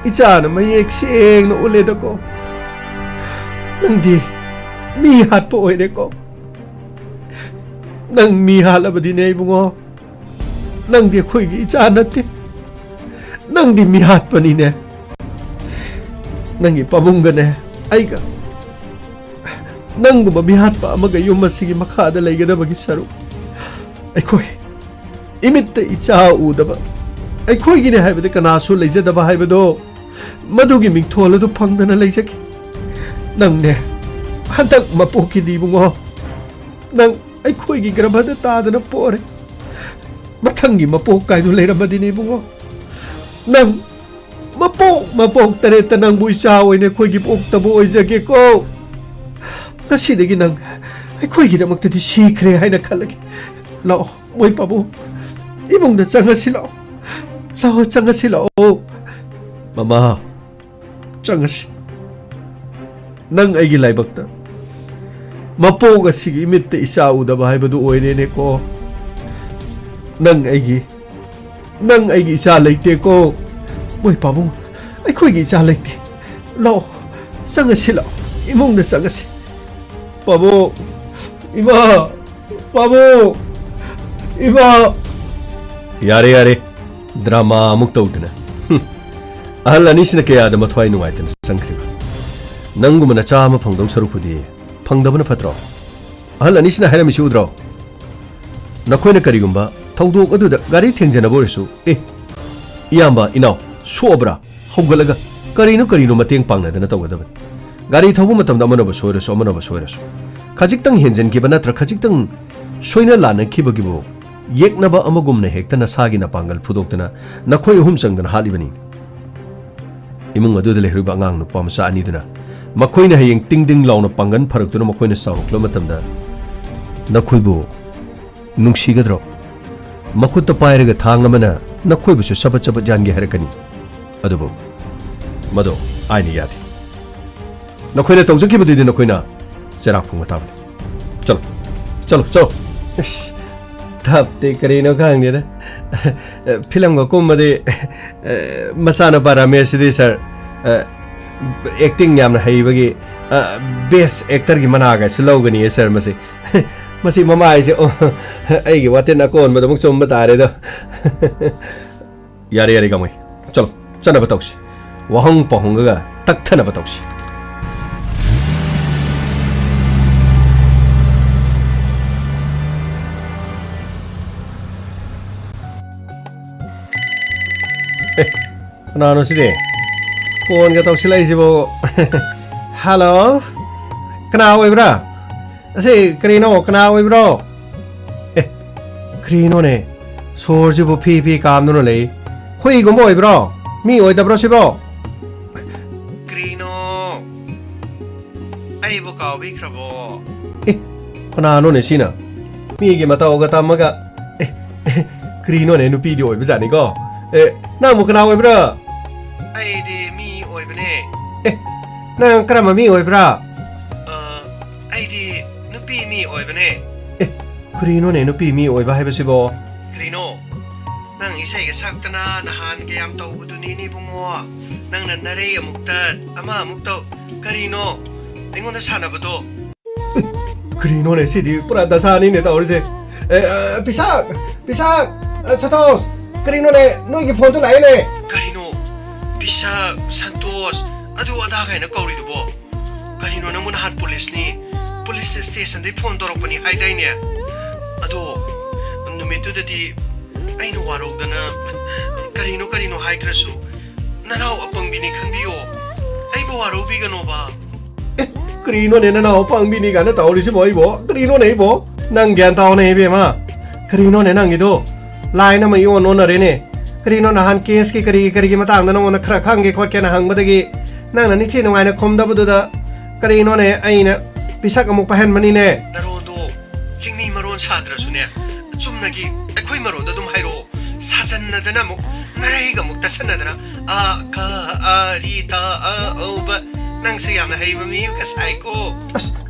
ichana mayek seng no uleda ko nangdi mi hat po oire ko nang mi halabadi ne ibungo nangdi khoi gi icha nate nangdi mi hat pani ne nangi pabunggane aiga nangu mabihat pa amaga yuma sige makhada laigada bagi saru aikoi imitta icha udaba aikoi gine haibade kanasu leijadaba haibado madugi mingthol adu phangdana leijaki nangne hantak mapoki dibungo nang aikoi gi grabada tadana pore mathangi mapok kaidu leiramadi ne bungo nang mapok tareta nang buisa oine khoi gi pok tabu oijage ko kasidagi nang khoi gi damak tadi sikre haina khalagi lao moi pabu ibung da changasi lao mama changasi nang aigi laibakta mapok asigi mitte isa udaba haibadu oine ne ko nang aigi isa leite ko moi pabu khoi gi cha leite lao changasi lao imung da changasi pabu ima yare drama amuk tawdana ahal anisina kaya da mathwai nuwaitana sangkhriba nanguma na chama phangdau sarupudi phangdabana phatro ahal anisina hairami chudro nakhoina karigumba thawdok aduda gari thengjana borisu iyamba inaw sobra hogalaga karino mateng pangnadana tawgadaba gari thawbu matamda amanaba soirasu khajiktang henjen ki bana tra khajiktang soina lana khibagibo yeknaba amagumna hektana sagina pangal phudoktana nakhoi hum sangdana halibani imung adu de lehriba ngang nu pamsa ani dana makhoina hayeng tingding launa pangan pharaktuna makhoina sauruklo matamda nakhoibu nungsigadro makutta pairaga thangamana nakhoibu su sabat jangi harakani adubo mado aini yadi nakhoina tawjakibudi nakhoina serak phunga tab chalo tapte karino khangde da film ko komade masana para mesidi sir acting yamna haibagi best actor gi managa slogani sir masi mama ai se ai gi waten akon madamuk chomba tare da yare gamai chalo chana batausi wahang pahunga takthana batausi nano sidi phone ga tausilai jibo hello kana oibra ase krino kana oibro krino ne sor jibo phi kam no lei hui gum oibro mi oidabro sibo krino ai bo ka obi khrabo kana no ne sina mi ge mata oga tamaga krino ne nupi di oiba jani ko nang mo kana oibra ai de mi oibane nang krama mi oibra ai de nupi mi oibane krino ne nupi mi oiba haibasibo krino nang isai ga saktana nahan ge yam tawbuduni ni bungo nang nanare amukta ama amukto karino aingonda sanabado 그리노네 시디 뿌라 다사니네 따오르세 피삭 사토스 그리노네 너기 폰도 나이네 Karino, bisa Santos, adu ada kay na kaurido bo. Karino na munahan police ni, police station day phone dorok pani haiday niya. Ado, numito dati ay nuwaraw da na Karino hai krasu. Nanaw apang binikan biyo. Ay bawaraw bigano ba? 그리노네 나오 빵비니가 나 따오르시 뭐 이보 그리노네 이보 난 괜타오네 이베마 그리노네 낭이도 라이나 마 이원 오너레네 그리노 나한 케스키 그리기 마땅나 너나 크라칸게 콧게나 항바데기 나나 니티 누아이나 콤다부두다 그리노네 아이나 비삭 아목 파헨 마니네 Narondo, singni maron sadrasu niya. Sumnagi, ako'y maron da dumhayro. Sasan na dana mo, narahiga mo, tasan na dana. Rita, ba, nang sayam na hay mamiyo kasay ko.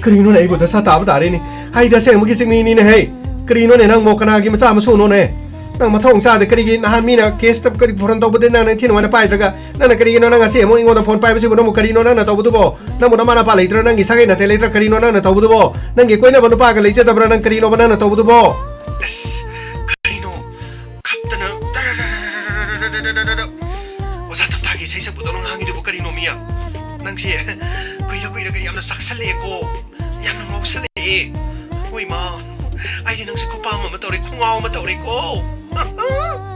그리노네 이보 다사 따부다리니 하이다 생무기 생미니네 헤이 그리노네 낭 모카나기 마차 마소노네 낭 마통 사데 그리기 나한 미나 케스탑 그리 포런 도부데 나는 티노나 파이드가 나는 그리기 너나 가시 뭐 이거다 폰 파이브지 보노 뭐 그리노 나나 도부두보 나 모나 마나 팔레이드라 낭기 사게 나 텔레이드라 그리노 나나 도부두보 낭기 코이나 보노 파가 레이제 다브라 낭 그리노 바나나 도부두보 Es, Karino, kaptana, Wasatap tagi sa isa puto nung hangin do Karino miya. Nang siya, kuya kaya yam na saksali ko. Yam na mausali eh. Uy ma, ay di nang si kupama matawri kung ako matawri ko.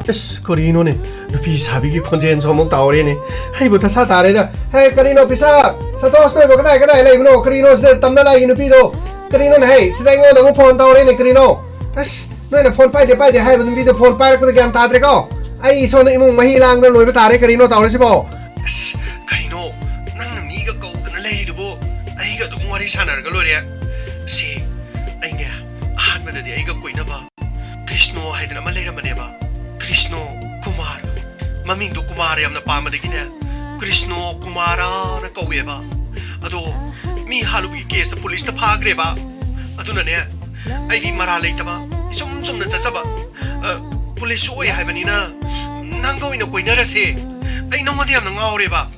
에스 그리노네 루피 사비기 콘젠 소목 따오레네 하이부터 사다레다 헤이 그리노 피사 사토스네 보가나이 가나이 레이브노 그리노 스데 땀나라이 누피도 그리노네 헤이 스다잉오 너무 폰 따오레네 그리노 에스 너네 폰 파이데 하이부 누피도 폰 파이르코도 간 타드레고 아이 손에 이몽 마히랑도 로이브 타레 그리노 따오레시보 Es, Karino, nang namiga ko na lahi do bo. Ay ga dong wari sana ga lore. Si, ay nga, ahan man di ay ga koy na ba. Krishno hay na malay naman ba. Krishno Kumar. Maming do Kumar yam na pamadagi niya. Krishno Kumara na kauwe ba. Ado, mi halugi case na police na pagre ba. Ado na niya, ay di maralay ta ba. Isum na sasaba. Police oy hay ba nina. Nang gawin na koy na rasi. Ay nung madiyam nang aure ba.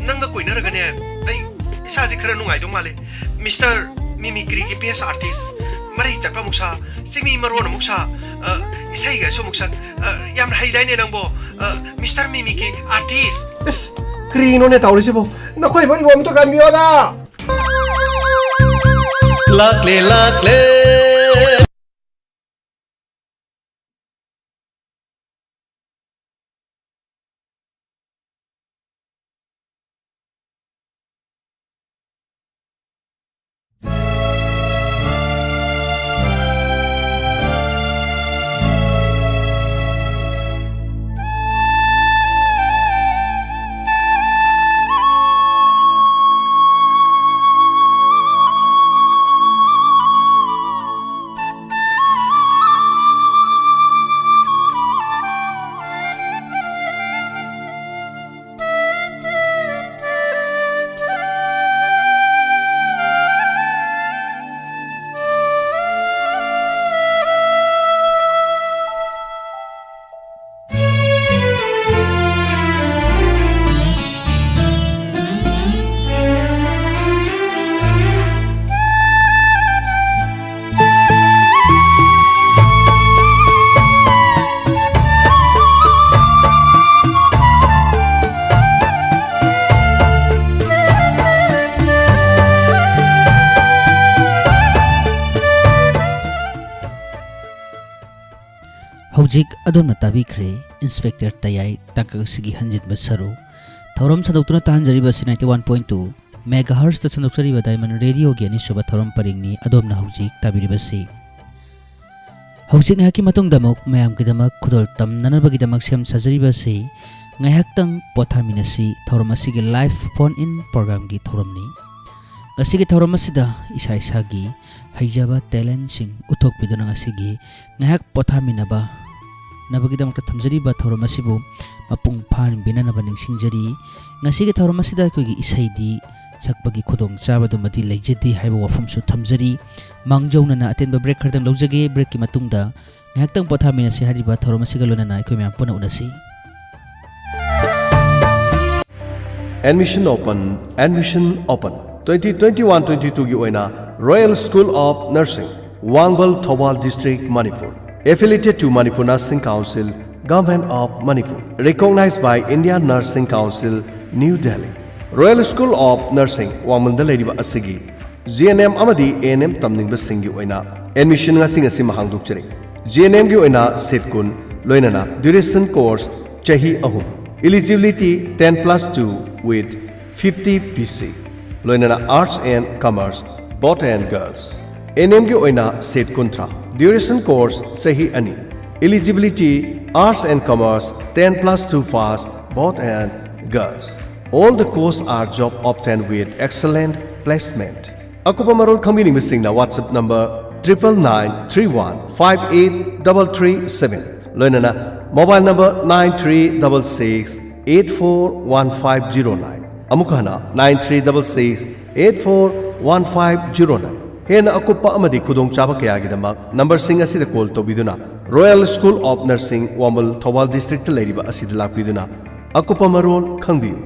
Nang ga koy na raga niya. Ay, isa si kara nung ay dong mali. Mr. Mimikri ki PS artist. Marita pa muksa. Si mi maro na muksa. Isay ga so muksa. Yam na hayday niya nang bo. Mr. Mimikri artist. 에스 그리노네 따오레시보 나 코이 뭐 이거 엄청 감미하다 락레 Hojik adom na tabi kre Inspector Tayai tangkag sigi hanjit basaru Thorom sadoktura tahanjari basi 91.2 megahertz ta sandoktari ba Diamond Radio gi ani suba thorom paringni adom na hojik tabi basi Hojik ngaki matung damok mayam ki damak khudol tam nanabagi damak sem sajari basi ngahak tang pothaminasi thorom asigi live phone in program gi thorom ni ngasigi thorom asida isa isa gi haijaba talent sing uthok bidana ngasigi ngahak pothaminaba nabagidam ka thamjari ba thorom asibu mapung phan binana ba ningsingjari ngasigi thorom asida kogi isai di sakbagi khudong chaba du madi leijedi haiba wafam su thamjari mangjauna na aten ba break khardang lojage break ki matungda ngahtang pothamina se hariba thorom asiga lona na ikoi myam pona unasi Admission open. 2021-22 gi oina Royal School of Nursing Wangbal Thobal District Manipur affiliated to Manipur Nursing Council Government of Manipur recognized by Indian Nursing Council New Delhi Royal School of Nursing Wangbal da leiriba asigi GNM amadi ANM tamningba singi oina admission ngasing asi mahangduk chare GNM gi oina seat kun loinana duration course chahi ahum eligibility 10+2 with 50 PC loinana arts and commerce both and girls ANM gi oina seat kuntra duration course chahi ani eligibility arts and commerce 10+2 fast both and girls all the courses are job obtained with excellent placement Akupa marol khambini mising na WhatsApp number 9931583337 loinana mobile number 9366841509 amukana 9366841509 hena akupa amadi khudong chaba kaya gidamak number sing asida call to biduna Royal School of Nursing Wambal Thobal District leiriba asida lakbiduna akupa marol khangbiu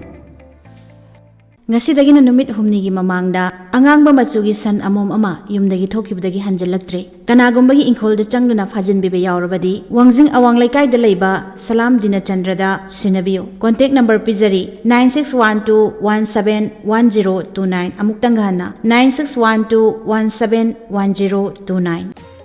ngasidagina numit humnigi mamangda angangba machugi san amom ama yumdagi thokibdagi hanjalaktre kanagumbagi inkhol da changduna phajinbibe yaurabadi wangjing awang laikai da leiba salam dinachandrada sinabiyo contact number pizari 9612171029 amuktangana 9612171029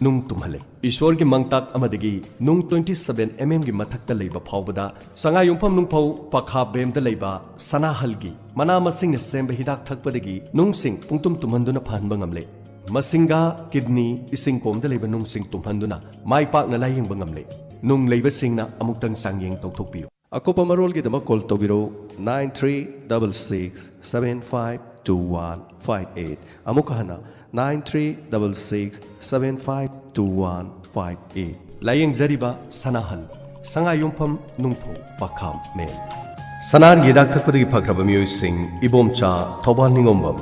nung tumhale ईश्वर की मंगताक अमदगी नुंग 27 mm की मथक्ता लेबा फावबदा संगा युंफम नुंगफौ पखा बेमदा लेबा सनाहलगी मना मसिंग सेंबा हिदाक थकपदगी नुंगसिंग पुंगतुम तुमहंदुना फाहनबा ngamle मसिंगा kidney इसिंग कोमदा लेबा नुंगसिंग तुमहंदुना माई पाकना लायिंगबा ngamle नुंग लेबा सिंगना अमुक्तंग सांgyeng तौथोकपियो अकोपा मरोल की दमा कॉल तौबिरो 9366752158 अमुकहना 9366752158 लायेंग जरिबा सनाहल संगा युंफम नुंफो पखाम मेल सनान गिदाक थकपदगी फग्रबा मियोय सिंग इबोमचा थौबाल निंगोमबम